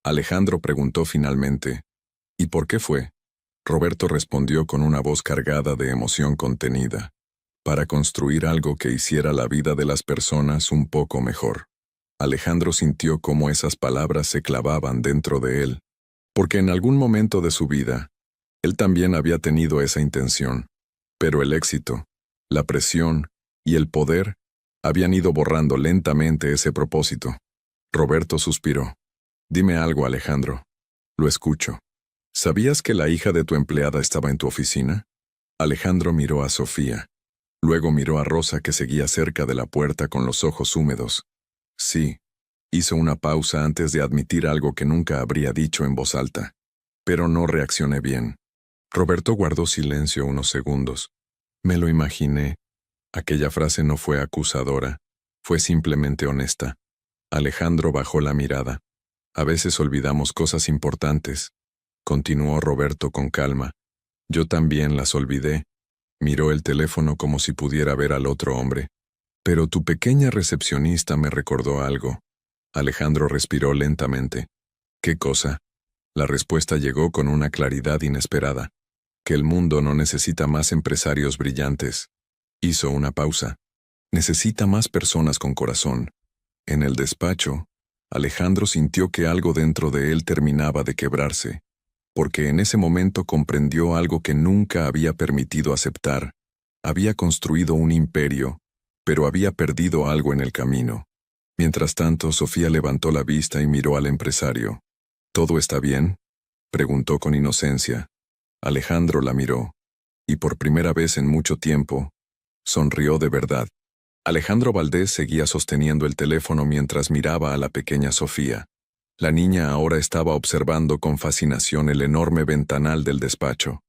Alejandro preguntó finalmente, ¿y por qué fue? Roberto respondió con una voz cargada de emoción contenida. Para construir algo que hiciera la vida de las personas un poco mejor. Alejandro sintió cómo esas palabras se clavaban dentro de él, porque en algún momento de su vida, él también había tenido esa intención. Pero el éxito, la presión y el poder habían ido borrando lentamente ese propósito. Roberto suspiró. Dime algo, Alejandro. Lo escucho. ¿Sabías que la hija de tu empleada estaba en tu oficina? Alejandro miró a Sofía. Luego miró a Rosa que seguía cerca de la puerta con los ojos húmedos. Sí. Hizo una pausa antes de admitir algo que nunca habría dicho en voz alta. Pero no reaccioné bien. Roberto guardó silencio unos segundos. Me lo imaginé. Aquella frase no fue acusadora, fue simplemente honesta. Alejandro bajó la mirada. A veces olvidamos cosas importantes. Continuó Roberto con calma. Yo también las olvidé. Miró el teléfono como si pudiera ver al otro hombre. Pero tu pequeña recepcionista me recordó algo. Alejandro respiró lentamente. ¿Qué cosa? La respuesta llegó con una claridad inesperada. Que el mundo no necesita más empresarios brillantes. Hizo una pausa. Necesita más personas con corazón. En el despacho, Alejandro sintió que algo dentro de él terminaba de quebrarse, porque en ese momento comprendió algo que nunca había permitido aceptar. Había construido un imperio, pero había perdido algo en el camino. Mientras tanto, Sofía levantó la vista y miró al empresario. ¿Todo está bien?, preguntó con inocencia. Alejandro la miró, y por primera vez en mucho tiempo, sonrió de verdad. Alejandro Valdés seguía sosteniendo el teléfono mientras miraba a la pequeña Sofía. La niña ahora estaba observando con fascinación el enorme ventanal del despacho.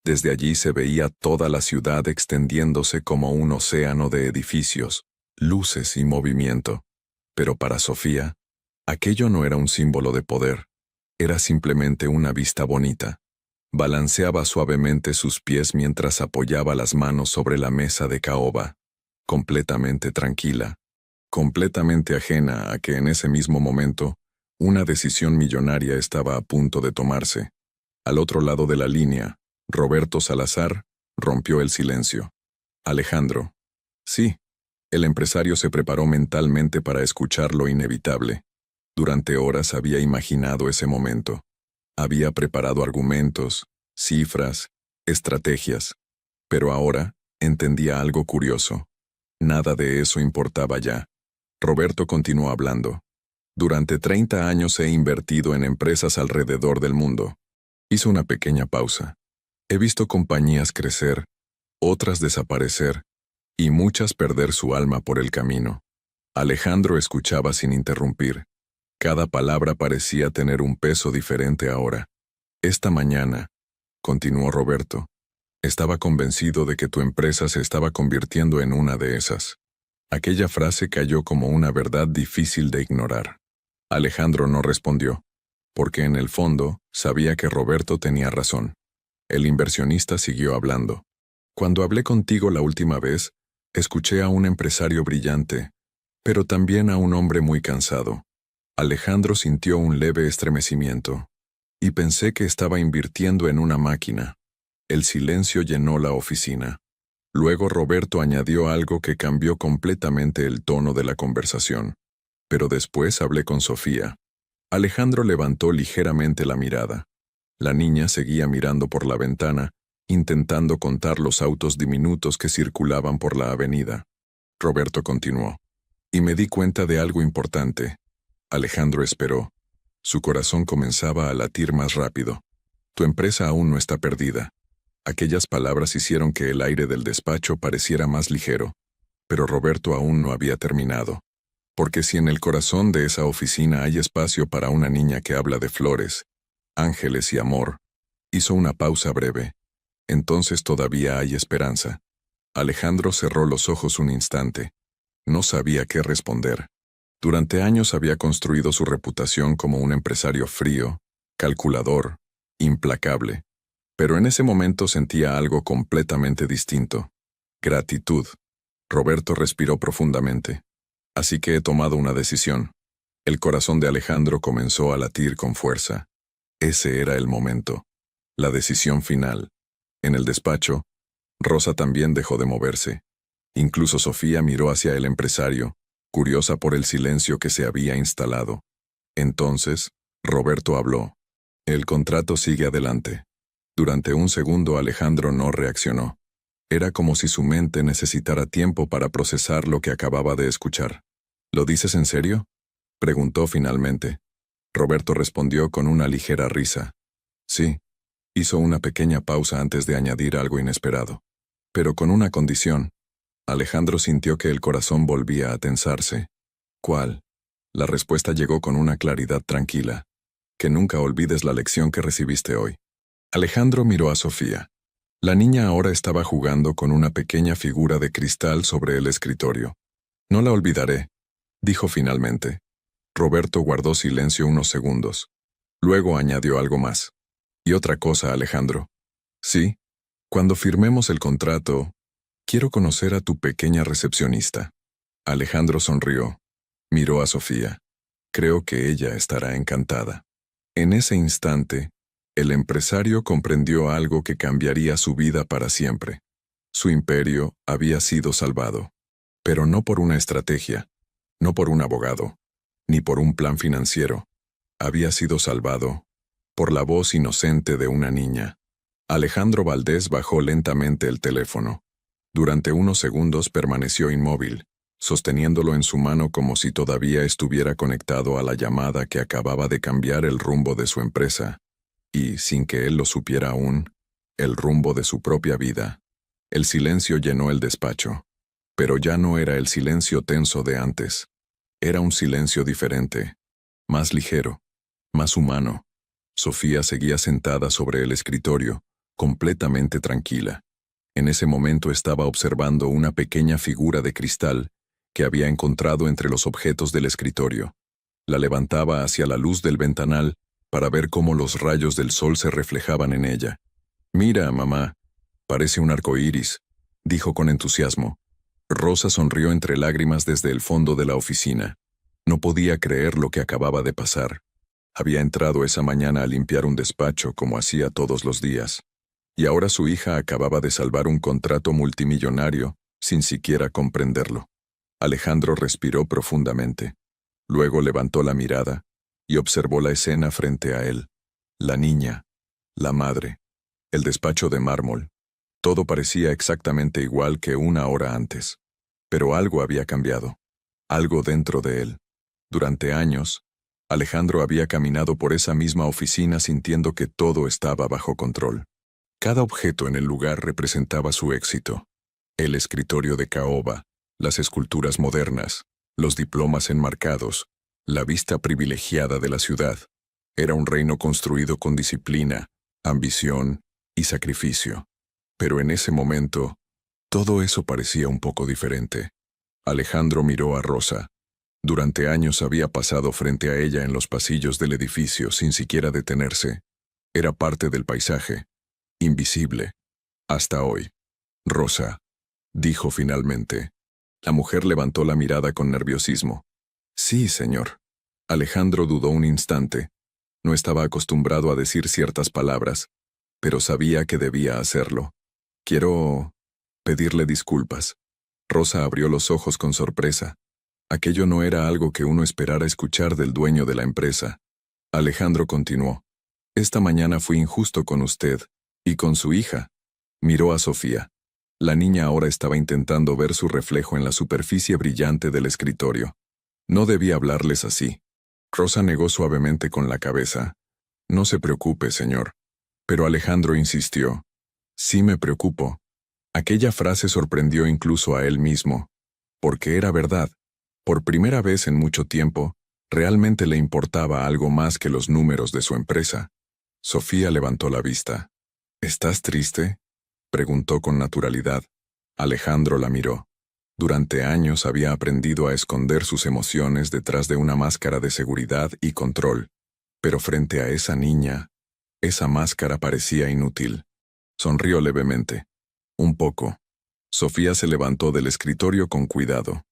Desde allí se veía toda la ciudad extendiéndose como un océano de edificios, luces y movimiento. Pero para Sofía, aquello no era un símbolo de poder. Era simplemente una vista bonita. Balanceaba suavemente sus pies mientras apoyaba las manos sobre la mesa de caoba, completamente tranquila, completamente ajena a que en ese mismo momento una decisión millonaria estaba a punto de tomarse. Al otro lado de la línea, Roberto Salazar rompió el silencio. Alejandro. Sí. El empresario se preparó mentalmente para escuchar lo inevitable. Durante horas había imaginado ese momento. Había preparado argumentos, cifras, estrategias. Pero ahora entendía algo curioso. Nada de eso importaba ya. Roberto continuó hablando. Durante 30 años he invertido en empresas alrededor del mundo. Hizo una pequeña pausa. He visto compañías crecer, otras desaparecer, y muchas perder su alma por el camino. Alejandro escuchaba sin interrumpir. Cada palabra parecía tener un peso diferente ahora. Esta mañana, continuó Roberto, estaba convencido de que tu empresa se estaba convirtiendo en una de esas. Aquella frase cayó como una verdad difícil de ignorar. Alejandro no respondió, porque en el fondo sabía que Roberto tenía razón. El inversionista siguió hablando. Cuando hablé contigo la última vez, escuché a un empresario brillante, pero también a un hombre muy cansado. Alejandro sintió un leve estremecimiento, y pensé que estaba invirtiendo en una máquina. El silencio llenó la oficina. Luego Roberto añadió algo que cambió completamente el tono de la conversación. Pero después hablé con Sofía. Alejandro levantó ligeramente la mirada. La niña seguía mirando por la ventana, intentando contar los autos diminutos que circulaban por la avenida. Roberto continuó. Y me di cuenta de algo importante. Alejandro esperó. Su corazón comenzaba a latir más rápido. Tu empresa aún no está perdida. Aquellas palabras hicieron que el aire del despacho pareciera más ligero. Pero Roberto aún no había terminado. Porque si en el corazón de esa oficina hay espacio para una niña que habla de flores, ángeles y amor, hizo una pausa breve. Entonces todavía hay esperanza. Alejandro cerró los ojos un instante. No sabía qué responder. Durante años había construido su reputación como un empresario frío, calculador, implacable. Pero en ese momento sentía algo completamente distinto. Gratitud. Roberto respiró profundamente. Así que he tomado una decisión. El corazón de Alejandro comenzó a latir con fuerza. Ese era el momento. La decisión final. En el despacho, Rosa también dejó de moverse. Incluso Sofía miró hacia el empresario, curiosa por el silencio que se había instalado. Entonces, Roberto habló. El contrato sigue adelante. Durante un segundo Alejandro no reaccionó. Era como si su mente necesitara tiempo para procesar lo que acababa de escuchar. ¿Lo dices en serio?, preguntó finalmente. Roberto respondió con una ligera risa. Sí. Hizo una pequeña pausa antes de añadir algo inesperado. Pero con una condición. Alejandro sintió que el corazón volvía a tensarse. ¿Cuál? La respuesta llegó con una claridad tranquila. Que nunca olvides la lección que recibiste hoy. Alejandro miró a Sofía. La niña ahora estaba jugando con una pequeña figura de cristal sobre el escritorio. No la olvidaré, dijo finalmente. Roberto guardó silencio unos segundos. Luego añadió algo más. Y otra cosa, Alejandro. Sí, cuando firmemos el contrato, quiero conocer a tu pequeña recepcionista. Alejandro sonrió. Miró a Sofía. Creo que ella estará encantada. En ese instante, el empresario comprendió algo que cambiaría su vida para siempre. Su imperio había sido salvado. Pero no por una estrategia, no por un abogado, ni por un plan financiero. Había sido salvado por la voz inocente de una niña. Alejandro Valdés bajó lentamente el teléfono. Durante unos segundos permaneció inmóvil, sosteniéndolo en su mano como si todavía estuviera conectado a la llamada que acababa de cambiar el rumbo de su empresa, y, sin que él lo supiera aún, el rumbo de su propia vida. El silencio llenó el despacho. Pero ya no era el silencio tenso de antes. Era un silencio diferente, más ligero, más humano. Sofía seguía sentada sobre el escritorio, completamente tranquila. En ese momento estaba observando una pequeña figura de cristal que había encontrado entre los objetos del escritorio. La levantaba hacia la luz del ventanal para ver cómo los rayos del sol se reflejaban en ella. «Mira, mamá, parece un arco iris», dijo con entusiasmo. Rosa sonrió entre lágrimas desde el fondo de la oficina. No podía creer lo que acababa de pasar. Había entrado esa mañana a limpiar un despacho como hacía todos los días. Y ahora su hija acababa de salvar un contrato multimillonario sin siquiera comprenderlo. Alejandro respiró profundamente. Luego levantó la mirada y observó la escena frente a él. La niña, la madre, el despacho de mármol. Todo parecía exactamente igual que una hora antes. Pero algo había cambiado. Algo dentro de él. Durante años, Alejandro había caminado por esa misma oficina sintiendo que todo estaba bajo control. Cada objeto en el lugar representaba su éxito. El escritorio de caoba, las esculturas modernas, los diplomas enmarcados, la vista privilegiada de la ciudad. Era un reino construido con disciplina, ambición y sacrificio. Pero en ese momento, todo eso parecía un poco diferente. Alejandro miró a Rosa. Durante años había pasado frente a ella en los pasillos del edificio sin siquiera detenerse. Era parte del paisaje, invisible, hasta hoy. Rosa, dijo finalmente, La mujer levantó la mirada con nerviosismo. Sí, señor. Alejandro dudó un instante. No estaba acostumbrado a decir ciertas palabras, pero sabía que debía hacerlo. Quiero pedirle disculpas. Rosa abrió los ojos con sorpresa. Aquello no era algo que uno esperara escuchar del dueño de la empresa. Alejandro continuó. Esta mañana fui injusto con usted y con su hija. Miró a Sofía. La niña ahora estaba intentando ver su reflejo en la superficie brillante del escritorio. No debía hablarles así. Rosa negó suavemente con la cabeza. No se preocupe, señor. Pero Alejandro insistió. Sí me preocupo. Aquella frase sorprendió incluso a él mismo. Porque era verdad. Por primera vez en mucho tiempo, realmente le importaba algo más que los números de su empresa. Sofía levantó la vista. ¿Estás triste?, preguntó con naturalidad. Alejandro la miró. Durante años había aprendido a esconder sus emociones detrás de una máscara de seguridad y control. Pero frente a esa niña, esa máscara parecía inútil. Sonrió levemente. Un poco. Sofía se levantó del escritorio con cuidado.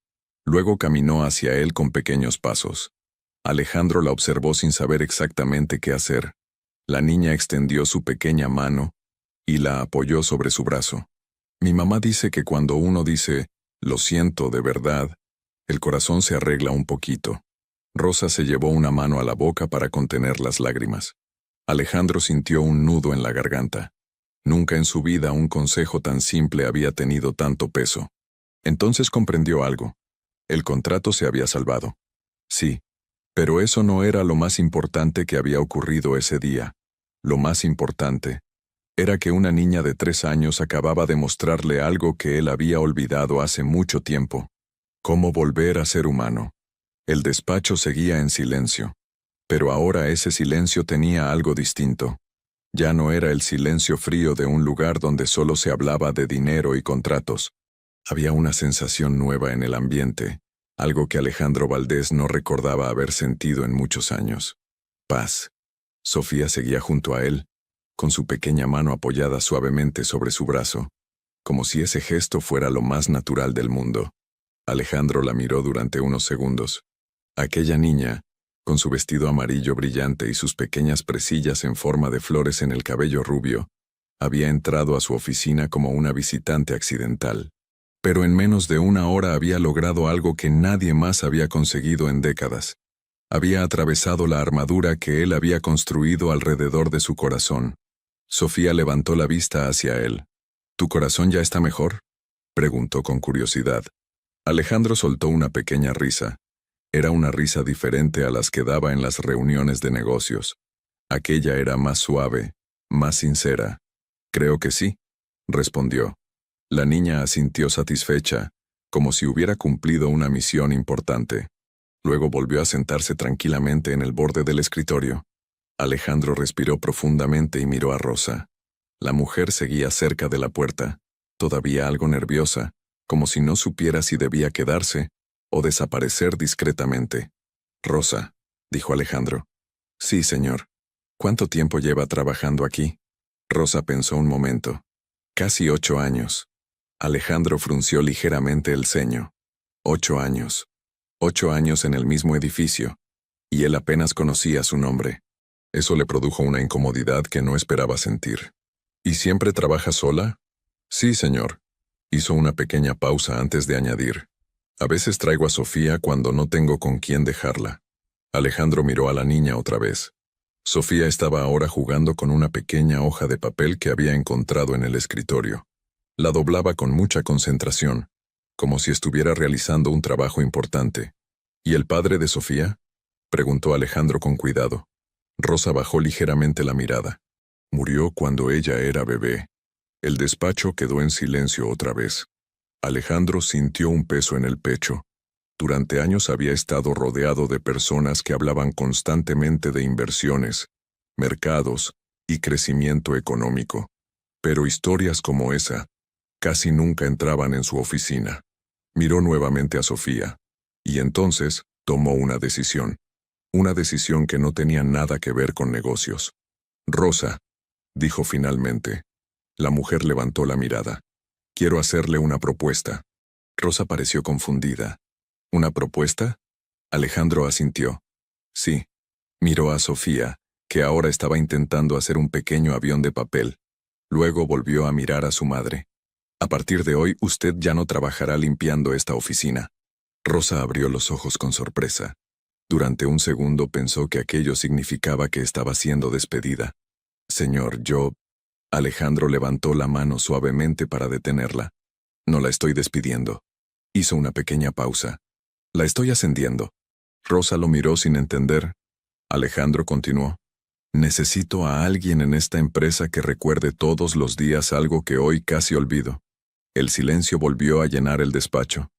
Luego caminó hacia él con pequeños pasos. Alejandro la observó sin saber exactamente qué hacer. La niña extendió su pequeña mano y la apoyó sobre su brazo. Mi mamá dice que cuando uno dice, lo siento de verdad, el corazón se arregla un poquito. Rosa se llevó una mano a la boca para contener las lágrimas. Alejandro sintió un nudo en la garganta. Nunca en su vida un consejo tan simple había tenido tanto peso. Entonces comprendió algo. El contrato se había salvado. Sí, pero eso no era lo más importante que había ocurrido ese día. Lo más importante era que una niña de 3 años acababa de mostrarle algo que él había olvidado hace mucho tiempo. Cómo volver a ser humano. El despacho seguía en silencio. Pero ahora ese silencio tenía algo distinto. Ya no era el silencio frío de un lugar donde solo se hablaba de dinero y contratos. Había una sensación nueva en el ambiente, algo que Alejandro Valdés no recordaba haber sentido en muchos años. Paz. Sofía seguía junto a él, con su pequeña mano apoyada suavemente sobre su brazo, como si ese gesto fuera lo más natural del mundo. Alejandro la miró durante unos segundos. Aquella niña, con su vestido amarillo brillante y sus pequeñas presillas en forma de flores en el cabello rubio, había entrado a su oficina como una visitante accidental. Pero en menos de una hora había logrado algo que nadie más había conseguido en décadas. Había atravesado la armadura que él había construido alrededor de su corazón. Sofía levantó la vista hacia él. ¿Tu corazón ya está mejor?, preguntó con curiosidad. Alejandro soltó una pequeña risa. Era una risa diferente a las que daba en las reuniones de negocios. Aquella era más suave, más sincera. Creo que sí, respondió. La niña asintió satisfecha, como si hubiera cumplido una misión importante. Luego volvió a sentarse tranquilamente en el borde del escritorio. Alejandro respiró profundamente y miró a Rosa. La mujer seguía cerca de la puerta, todavía algo nerviosa, como si no supiera si debía quedarse o desaparecer discretamente. Rosa, dijo Alejandro. Sí, señor. ¿Cuánto tiempo lleva trabajando aquí? Rosa pensó un momento. Casi 8 años. Alejandro frunció ligeramente el ceño. 8 años. 8 años en el mismo edificio, y él apenas conocía su nombre. Eso le produjo una incomodidad que no esperaba sentir. ¿Y siempre trabaja sola? Sí, señor. Hizo una pequeña pausa antes de añadir. A veces traigo a Sofía cuando no tengo con quién dejarla. Alejandro miró a la niña otra vez. Sofía estaba ahora jugando con una pequeña hoja de papel que había encontrado en el escritorio. La doblaba con mucha concentración, como si estuviera realizando un trabajo importante. ¿Y el padre de Sofía?, preguntó Alejandro con cuidado. Rosa bajó ligeramente la mirada. Murió cuando ella era bebé. El despacho quedó en silencio otra vez. Alejandro sintió un peso en el pecho. Durante años había estado rodeado de personas que hablaban constantemente de inversiones, mercados y crecimiento económico. Pero historias como esa casi nunca entraban en su oficina. Miró nuevamente a Sofía, y entonces tomó una decisión. Una decisión que no tenía nada que ver con negocios. Rosa, dijo finalmente. La mujer levantó la mirada. Quiero hacerle una propuesta. Rosa pareció confundida. ¿Una propuesta? Alejandro asintió. Sí. Miró a Sofía, que ahora estaba intentando hacer un pequeño avión de papel. Luego volvió a mirar a su madre. A partir de hoy usted ya no trabajará limpiando esta oficina. Rosa abrió los ojos con sorpresa. Durante un segundo pensó que aquello significaba que estaba siendo despedida. Señor, yo... Alejandro levantó la mano suavemente para detenerla. No la estoy despidiendo. Hizo una pequeña pausa. La estoy ascendiendo. Rosa lo miró sin entender. Alejandro continuó. Necesito a alguien en esta empresa que recuerde todos los días algo que hoy casi olvido. El silencio volvió a llenar el despacho.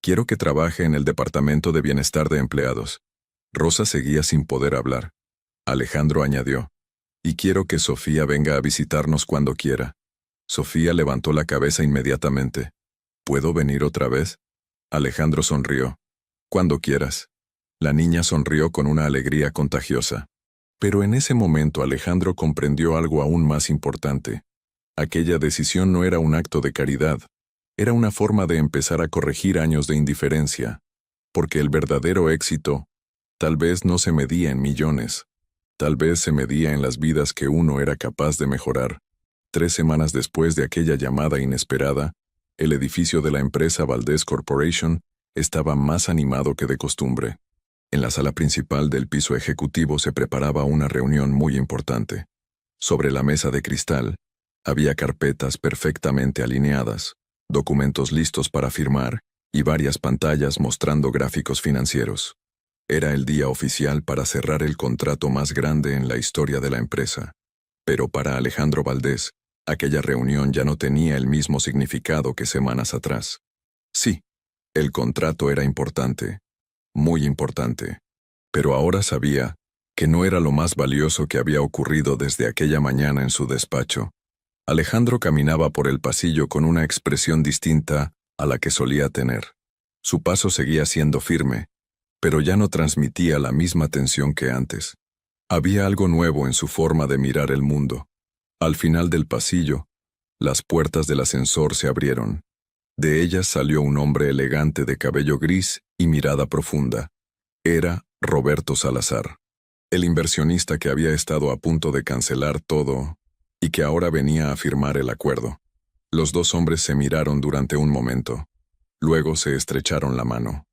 Quiero que trabaje en el departamento de bienestar de empleados. Rosa seguía sin poder hablar. Alejandro añadió. Y quiero que Sofía venga a visitarnos cuando quiera. Sofía levantó la cabeza inmediatamente. ¿Puedo venir otra vez? Alejandro sonrió. Cuando quieras. La niña sonrió con una alegría contagiosa. Pero en ese momento Alejandro comprendió algo aún más importante. Aquella decisión no era un acto de caridad. Era una forma de empezar a corregir años de indiferencia. Porque el verdadero éxito, tal vez no se medía en millones. Tal vez se medía en las vidas que uno era capaz de mejorar. 3 semanas después de aquella llamada inesperada, el edificio de la empresa Valdez Corporation estaba más animado que de costumbre. En la sala principal del piso ejecutivo se preparaba una reunión muy importante. Sobre la mesa de cristal, había carpetas perfectamente alineadas, documentos listos para firmar y varias pantallas mostrando gráficos financieros. Era el día oficial para cerrar el contrato más grande en la historia de la empresa. Pero para Alejandro Valdez, aquella reunión ya no tenía el mismo significado que semanas atrás. Sí, el contrato era importante, muy importante, pero ahora sabía que no era lo más valioso que había ocurrido desde aquella mañana en su despacho. Alejandro caminaba por el pasillo con una expresión distinta a la que solía tener. Su paso seguía siendo firme, pero ya no transmitía la misma tensión que antes. Había algo nuevo en su forma de mirar el mundo. Al final del pasillo, las puertas del ascensor se abrieron. De ellas salió un hombre elegante de cabello gris y mirada profunda. Era Roberto Salazar, el inversionista que había estado a punto de cancelar todo y que ahora venía a firmar el acuerdo. Los dos hombres se miraron durante un momento. Luego se estrecharon la mano.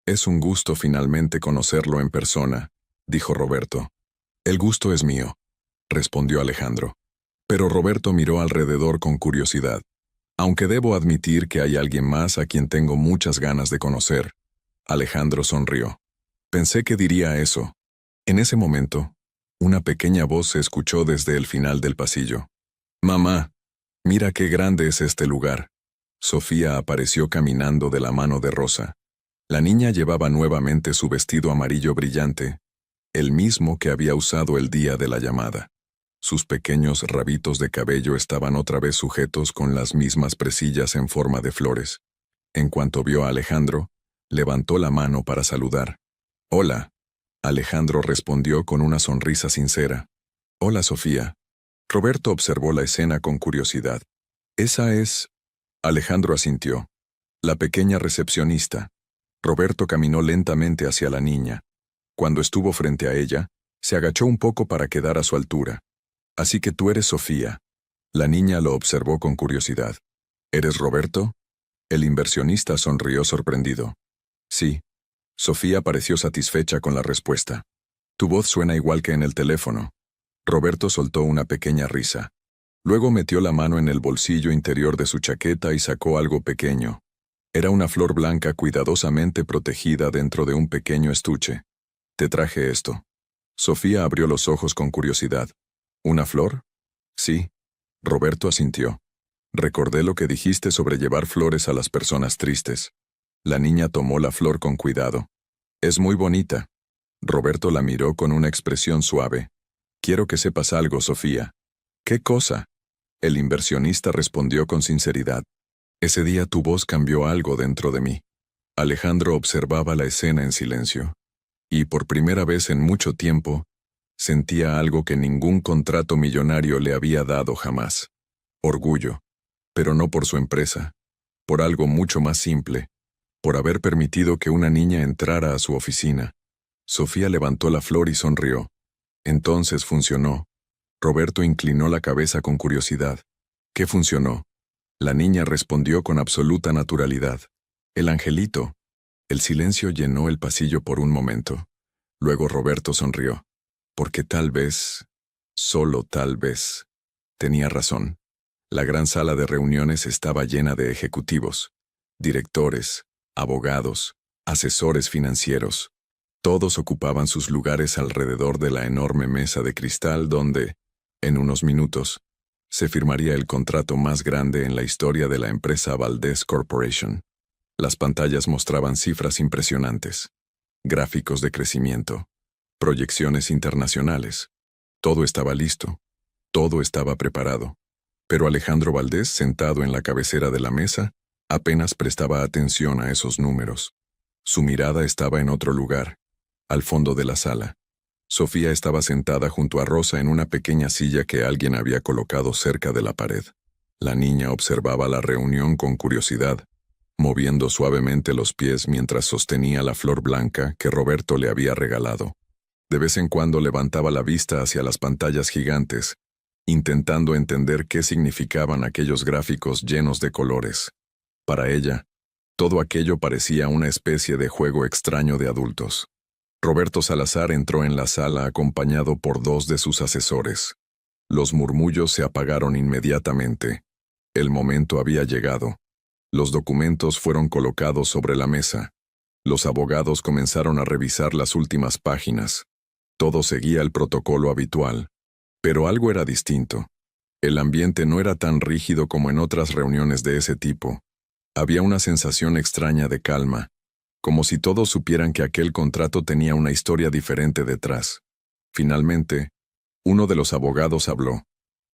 Es un gusto finalmente conocerlo en persona, dijo Roberto. El gusto es mío, respondió Alejandro. Pero Roberto miró alrededor con curiosidad. Aunque debo admitir que hay alguien más a quien tengo muchas ganas de conocer. Alejandro sonrió. Pensé que diría eso. En ese momento, una pequeña voz se escuchó desde el final del pasillo. Mamá, mira qué grande es este lugar. Sofía apareció caminando de la mano de Rosa. La niña llevaba nuevamente su vestido amarillo brillante, el mismo que había usado el día de la llamada. Sus pequeños rabitos de cabello estaban otra vez sujetos con las mismas presillas en forma de flores. En cuanto vio a Alejandro, levantó la mano para saludar. Hola. Alejandro respondió con una sonrisa sincera. Hola, Sofía. Roberto observó la escena con curiosidad. Esa es... Alejandro asintió. La pequeña recepcionista. Roberto caminó lentamente hacia la niña. Cuando estuvo frente a ella, se agachó un poco para quedar a su altura. Así que tú eres Sofía. La niña lo observó con curiosidad. ¿Eres Roberto? El inversionista sonrió sorprendido. Sí. Sofía pareció satisfecha con la respuesta. Tu voz suena igual que en el teléfono. Roberto soltó una pequeña risa. Luego metió la mano en el bolsillo interior de su chaqueta y sacó algo pequeño. Era una flor blanca cuidadosamente protegida dentro de un pequeño estuche. Te traje esto. Sofía abrió los ojos con curiosidad. ¿Una flor? Sí. Roberto asintió. Recordé lo que dijiste sobre llevar flores a las personas tristes. La niña tomó la flor con cuidado. Es muy bonita. Roberto la miró con una expresión suave. Quiero que sepas algo, Sofía. ¿Qué cosa? El inversionista respondió con sinceridad. Ese día tu voz cambió algo dentro de mí. Alejandro observaba la escena en silencio. Y por primera vez en mucho tiempo, sentía algo que ningún contrato millonario le había dado jamás. Orgullo. Pero no por su empresa. Por algo mucho más simple. por haber permitido que una niña entrara a su oficina. Sofía levantó la flor y sonrió. Entonces funcionó. Roberto inclinó la cabeza con curiosidad. ¿Qué funcionó? La niña respondió con absoluta naturalidad. El angelito. El silencio llenó el pasillo por un momento. Luego Roberto sonrió. Porque tal vez, solo tal vez, tenía razón. La gran sala de reuniones estaba llena de ejecutivos, directores, abogados, asesores financieros. Todos ocupaban sus lugares alrededor de la enorme mesa de cristal donde, en unos minutos, se firmaría el contrato más grande en la historia de la empresa Valdez Corporation. Las pantallas mostraban cifras impresionantes, gráficos de crecimiento, proyecciones internacionales. Todo estaba listo, todo estaba preparado. Pero Alejandro Valdez, sentado en la cabecera de la mesa, apenas prestaba atención a esos números. Su mirada estaba en otro lugar, al fondo de la sala. Sofía estaba sentada junto a Rosa en una pequeña silla que alguien había colocado cerca de la pared. La niña observaba la reunión con curiosidad, moviendo suavemente los pies mientras sostenía la flor blanca que Roberto le había regalado. De vez en cuando levantaba la vista hacia las pantallas gigantes, intentando entender qué significaban aquellos gráficos llenos de colores. Para ella, todo aquello parecía una especie de juego extraño de adultos. Roberto Salazar entró en la sala acompañado por dos de sus asesores. Los murmullos se apagaron inmediatamente. El momento había llegado. Los documentos fueron colocados sobre la mesa. Los abogados comenzaron a revisar las últimas páginas. Todo seguía el protocolo habitual. Pero algo era distinto. El ambiente no era tan rígido como en otras reuniones de ese tipo. Había una sensación extraña de calma, como si todos supieran que aquel contrato tenía una historia diferente detrás. Finalmente, uno de los abogados habló.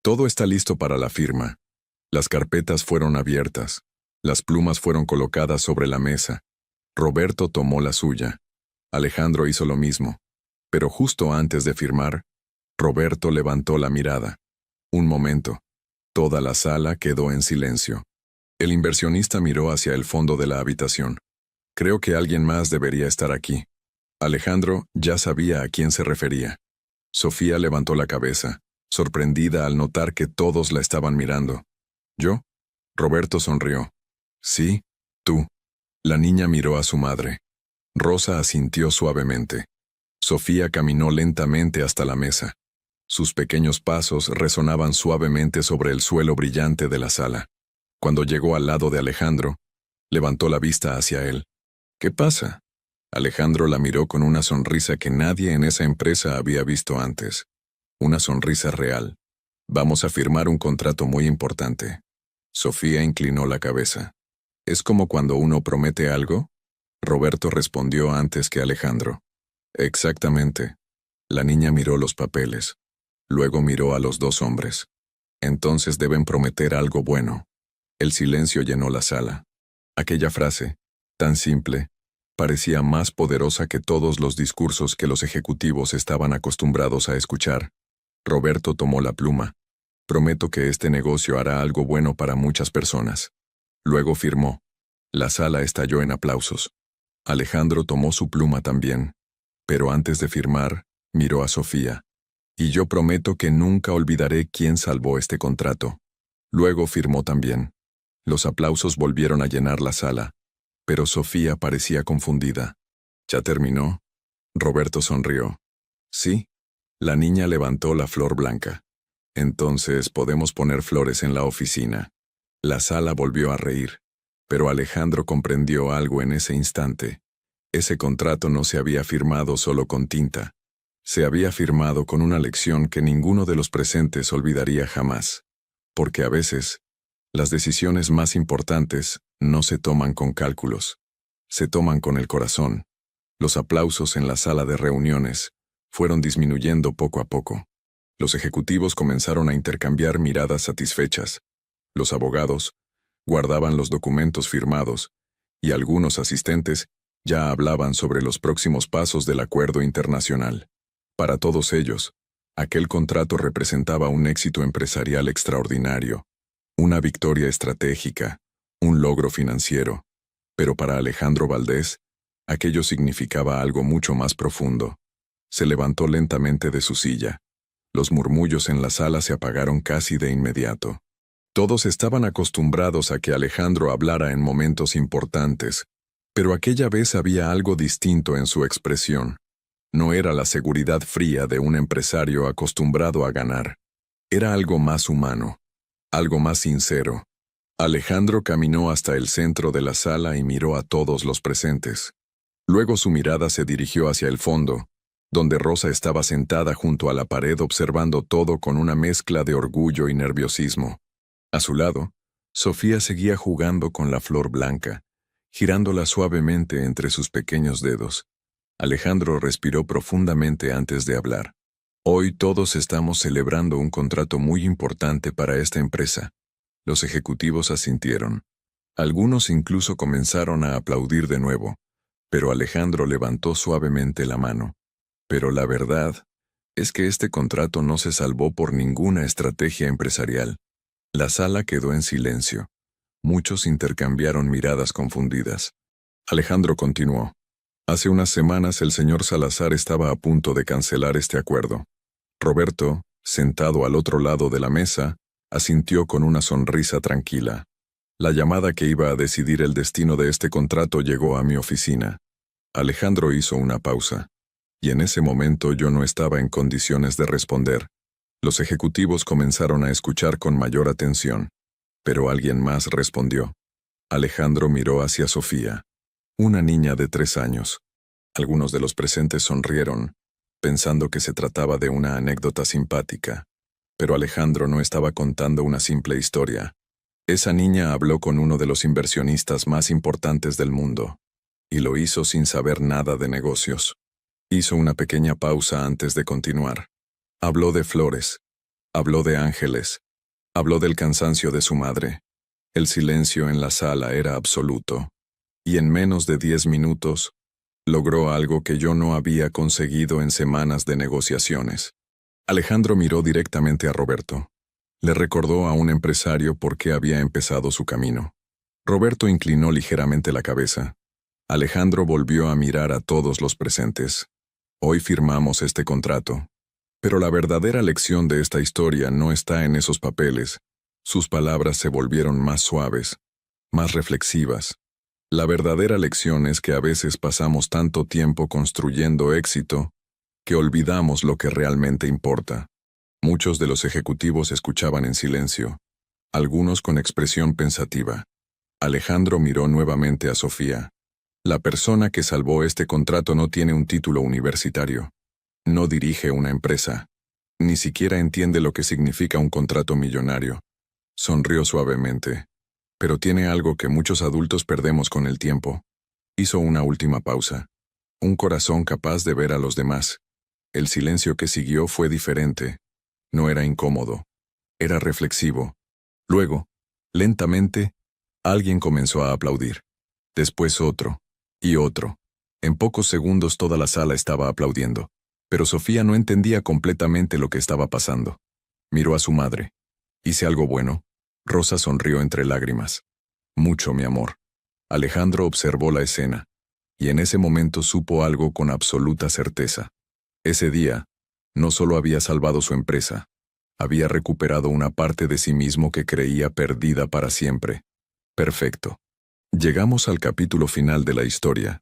Todo está listo para la firma. Las carpetas fueron abiertas. Las plumas fueron colocadas sobre la mesa. Roberto tomó la suya. Alejandro hizo lo mismo. Pero justo antes de firmar, Roberto levantó la mirada. Un momento. Toda la sala quedó en silencio. El inversionista miró hacia el fondo de la habitación. Creo que alguien más debería estar aquí. Alejandro ya sabía a quién se refería. Sofía levantó la cabeza, sorprendida al notar que todos la estaban mirando. ¿Yo? Roberto sonrió. Sí, tú. La niña miró a su madre. Rosa asintió suavemente. Sofía caminó lentamente hasta la mesa. Sus pequeños pasos resonaban suavemente sobre el suelo brillante de la sala. Cuando llegó al lado de Alejandro, levantó la vista hacia él. ¿Qué pasa? Alejandro la miró con una sonrisa que nadie en esa empresa había visto antes. Una sonrisa real. Vamos a firmar un contrato muy importante. Sofía inclinó la cabeza. ¿Es como cuando uno promete algo? Roberto respondió antes que Alejandro. Exactamente. La niña miró los papeles. Luego miró a los dos hombres. Entonces deben prometer algo bueno. El silencio llenó la sala. Aquella frase, tan simple, parecía más poderosa que todos los discursos que los ejecutivos estaban acostumbrados a escuchar. Roberto tomó la pluma. Prometo que este negocio hará algo bueno para muchas personas. Luego firmó. La sala estalló en aplausos. Alejandro tomó su pluma también. Pero antes de firmar, miró a Sofía. Y yo prometo que nunca olvidaré quién salvó este contrato. Luego firmó también. Los aplausos volvieron a llenar la sala, pero Sofía parecía confundida. ¿Ya terminó? Roberto sonrió. Sí. La niña levantó la flor blanca. Entonces podemos poner flores en la oficina. La sala volvió a reír, pero Alejandro comprendió algo en ese instante. Ese contrato no se había firmado solo con tinta. Se había firmado con una lección que ninguno de los presentes olvidaría jamás. Porque a veces, las decisiones más importantes no se toman con cálculos. Se toman con el corazón. Los aplausos en la sala de reuniones fueron disminuyendo poco a poco. Los ejecutivos comenzaron a intercambiar miradas satisfechas. Los abogados guardaban los documentos firmados, y algunos asistentes ya hablaban sobre los próximos pasos del acuerdo internacional. Para todos ellos, aquel contrato representaba un éxito empresarial extraordinario, una victoria estratégica, un logro financiero. Pero para Alejandro Valdés, aquello significaba algo mucho más profundo. Se levantó lentamente de su silla. Los murmullos en la sala se apagaron casi de inmediato. Todos estaban acostumbrados a que Alejandro hablara en momentos importantes, pero aquella vez había algo distinto en su expresión. No era la seguridad fría de un empresario acostumbrado a ganar. Era algo más humano, algo más sincero. Alejandro caminó hasta el centro de la sala y miró a todos los presentes. Luego su mirada se dirigió hacia el fondo, donde Rosa estaba sentada junto a la pared observando todo con una mezcla de orgullo y nerviosismo. A su lado, Sofía seguía jugando con la flor blanca, girándola suavemente entre sus pequeños dedos. Alejandro respiró profundamente antes de hablar. Hoy todos estamos celebrando un contrato muy importante para esta empresa. Los ejecutivos asintieron. Algunos incluso comenzaron a aplaudir de nuevo, pero Alejandro levantó suavemente la mano. Pero la verdad es que este contrato no se salvó por ninguna estrategia empresarial. La sala quedó en silencio. Muchos intercambiaron miradas confundidas. Alejandro continuó. Hace unas semanas el señor Salazar estaba a punto de cancelar este acuerdo. Roberto, sentado al otro lado de la mesa, asintió con una sonrisa tranquila. La llamada que iba a decidir el destino de este contrato llegó a mi oficina. Alejandro hizo una pausa, y en ese momento yo no estaba en condiciones de responder. Los ejecutivos comenzaron a escuchar con mayor atención, pero alguien más respondió. Alejandro miró hacia Sofía, una niña de 3 años. Algunos de los presentes sonrieron, pensando que se trataba de una anécdota simpática. Pero Alejandro no estaba contando una simple historia. Esa niña habló con uno de los inversionistas más importantes del mundo, y lo hizo sin saber nada de negocios. Hizo una pequeña pausa antes de continuar. Habló de flores, habló de ángeles, habló del cansancio de su madre. El silencio en la sala era absoluto, y en menos de 10 minutos, logró algo que yo no había conseguido en semanas de negociaciones. Alejandro miró directamente a Roberto. Le recordó a un empresario por qué había empezado su camino. Roberto inclinó ligeramente la cabeza. Alejandro volvió a mirar a todos los presentes. Hoy firmamos este contrato. Pero la verdadera lección de esta historia no está en esos papeles. Sus palabras se volvieron más suaves, más reflexivas. La verdadera lección es que a veces pasamos tanto tiempo construyendo éxito que olvidamos lo que realmente importa. Muchos de los ejecutivos escuchaban en silencio, algunos con expresión pensativa. Alejandro miró nuevamente a Sofía. La persona que salvó este contrato no tiene un título universitario. No dirige una empresa. Ni siquiera entiende lo que significa un contrato millonario. Sonrió suavemente. Pero tiene algo que muchos adultos perdemos con el tiempo. Hizo una última pausa. Un corazón capaz de ver a los demás. El silencio que siguió fue diferente. No era incómodo. Era reflexivo. Luego, lentamente, alguien comenzó a aplaudir. Después otro. Y otro. En pocos segundos toda la sala estaba aplaudiendo. Pero Sofía no entendía completamente lo que estaba pasando. Miró a su madre. ¿Hice algo bueno? Rosa sonrió entre lágrimas. Mucho, mi amor. Alejandro observó la escena. Y en ese momento supo algo con absoluta certeza. Ese día, no solo había salvado su empresa, había recuperado una parte de sí mismo que creía perdida para siempre. Perfecto. Llegamos al capítulo final de la historia.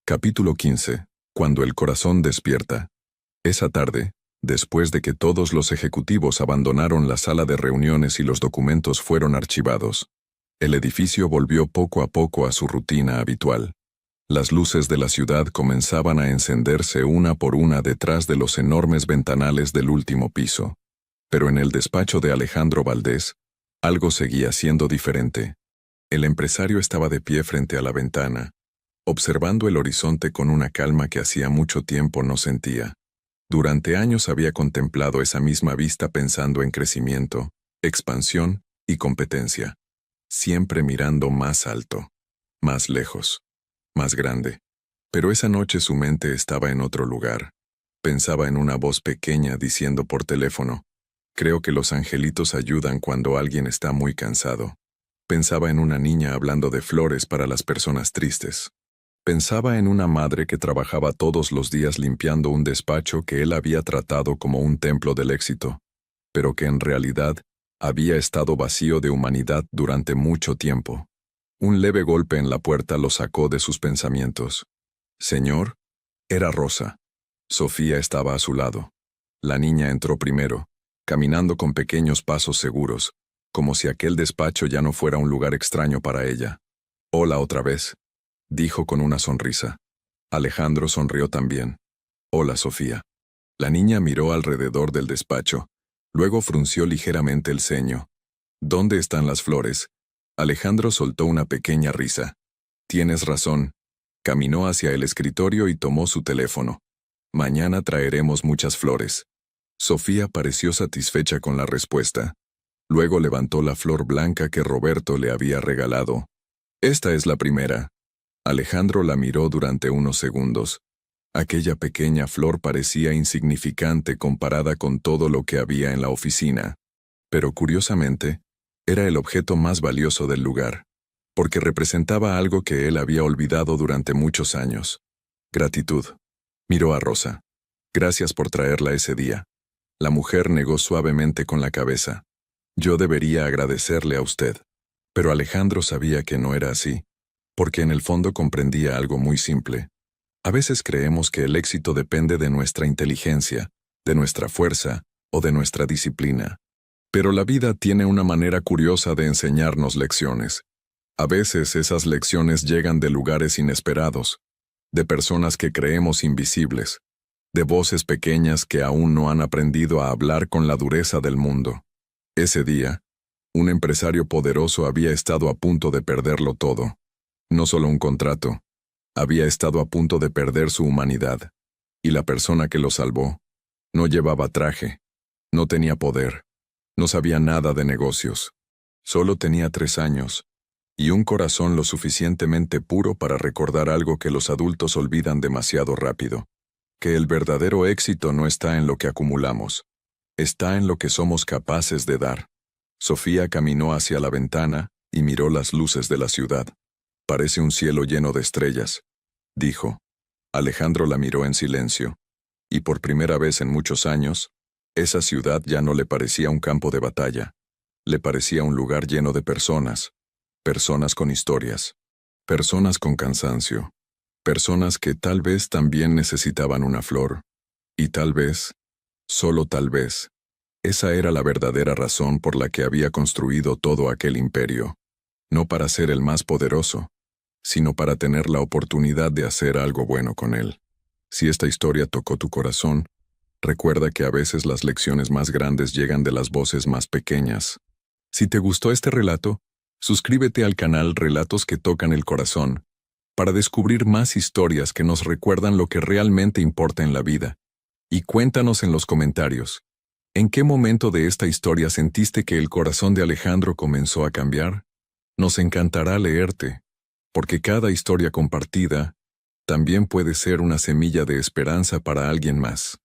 Capítulo 15. Cuando el corazón despierta. Esa tarde, después de que todos los ejecutivos abandonaron la sala de reuniones y los documentos fueron archivados, el edificio volvió poco a poco a su rutina habitual. Las luces de la ciudad comenzaban a encenderse una por una detrás de los enormes ventanales del último piso. Pero en el despacho de Alejandro Valdés, algo seguía siendo diferente. El empresario estaba de pie frente a la ventana, observando el horizonte con una calma que hacía mucho tiempo no sentía. Durante años había contemplado esa misma vista pensando en crecimiento, expansión y competencia, siempre mirando más alto, más lejos, más grande. Pero esa noche su mente estaba en otro lugar. Pensaba en una voz pequeña diciendo por teléfono, «Creo que los angelitos ayudan cuando alguien está muy cansado». Pensaba en una niña hablando de flores para las personas tristes. Pensaba en una madre que trabajaba todos los días limpiando un despacho que él había tratado como un templo del éxito, pero que en realidad había estado vacío de humanidad durante mucho tiempo. Un leve golpe en la puerta lo sacó de sus pensamientos. Señor, era Rosa. Sofía estaba a su lado. La niña entró primero, caminando con pequeños pasos seguros, como si aquel despacho ya no fuera un lugar extraño para ella. Hola otra vez, dijo con una sonrisa. Alejandro sonrió también. Hola, Sofía. La niña miró alrededor del despacho, luego frunció ligeramente el ceño. ¿Dónde están las flores? Alejandro soltó una pequeña risa. Tienes razón. Caminó hacia el escritorio y tomó su teléfono. Mañana traeremos muchas flores. Sofía pareció satisfecha con la respuesta. Luego levantó la flor blanca que Roberto le había regalado. Esta es la primera. Alejandro la miró durante unos segundos. Aquella pequeña flor parecía insignificante comparada con todo lo que había en la oficina. Pero curiosamente, era el objeto más valioso del lugar, porque representaba algo que él había olvidado durante muchos años. Gratitud. Miró a Rosa. Gracias por traerla ese día. La mujer negó suavemente con la cabeza. Yo debería agradecerle a usted. Pero Alejandro sabía que no era así, porque en el fondo comprendía algo muy simple. A veces creemos que el éxito depende de nuestra inteligencia, de nuestra fuerza o de nuestra disciplina. Pero la vida tiene una manera curiosa de enseñarnos lecciones. A veces esas lecciones llegan de lugares inesperados, de personas que creemos invisibles, de voces pequeñas que aún no han aprendido a hablar con la dureza del mundo. Ese día, un empresario poderoso había estado a punto de perderlo todo. No solo un contrato, había estado a punto de perder su humanidad. Y la persona que lo salvó no llevaba traje, no tenía poder, no sabía nada de negocios. Solo tenía 3 años, y un corazón lo suficientemente puro para recordar algo que los adultos olvidan demasiado rápido: que el verdadero éxito no está en lo que acumulamos, está en lo que somos capaces de dar. Sofía caminó hacia la ventana y miró las luces de la ciudad. Parece un cielo lleno de estrellas, dijo. Alejandro la miró en silencio, y por primera vez en muchos años, esa ciudad ya no le parecía un campo de batalla. Le parecía un lugar lleno de personas, personas con historias, personas con cansancio, personas que tal vez también necesitaban una flor, y tal vez, solo tal vez, esa era la verdadera razón por la que había construido todo aquel imperio. No para ser el más poderoso, sino para tener la oportunidad de hacer algo bueno con él. Si esta historia tocó tu corazón, recuerda que a veces las lecciones más grandes llegan de las voces más pequeñas. Si te gustó este relato, suscríbete al canal Relatos que Tocan el Corazón, para descubrir más historias que nos recuerdan lo que realmente importa en la vida. Y cuéntanos en los comentarios, ¿en qué momento de esta historia sentiste que el corazón de Alejandro comenzó a cambiar? Nos encantará leerte, porque cada historia compartida también puede ser una semilla de esperanza para alguien más.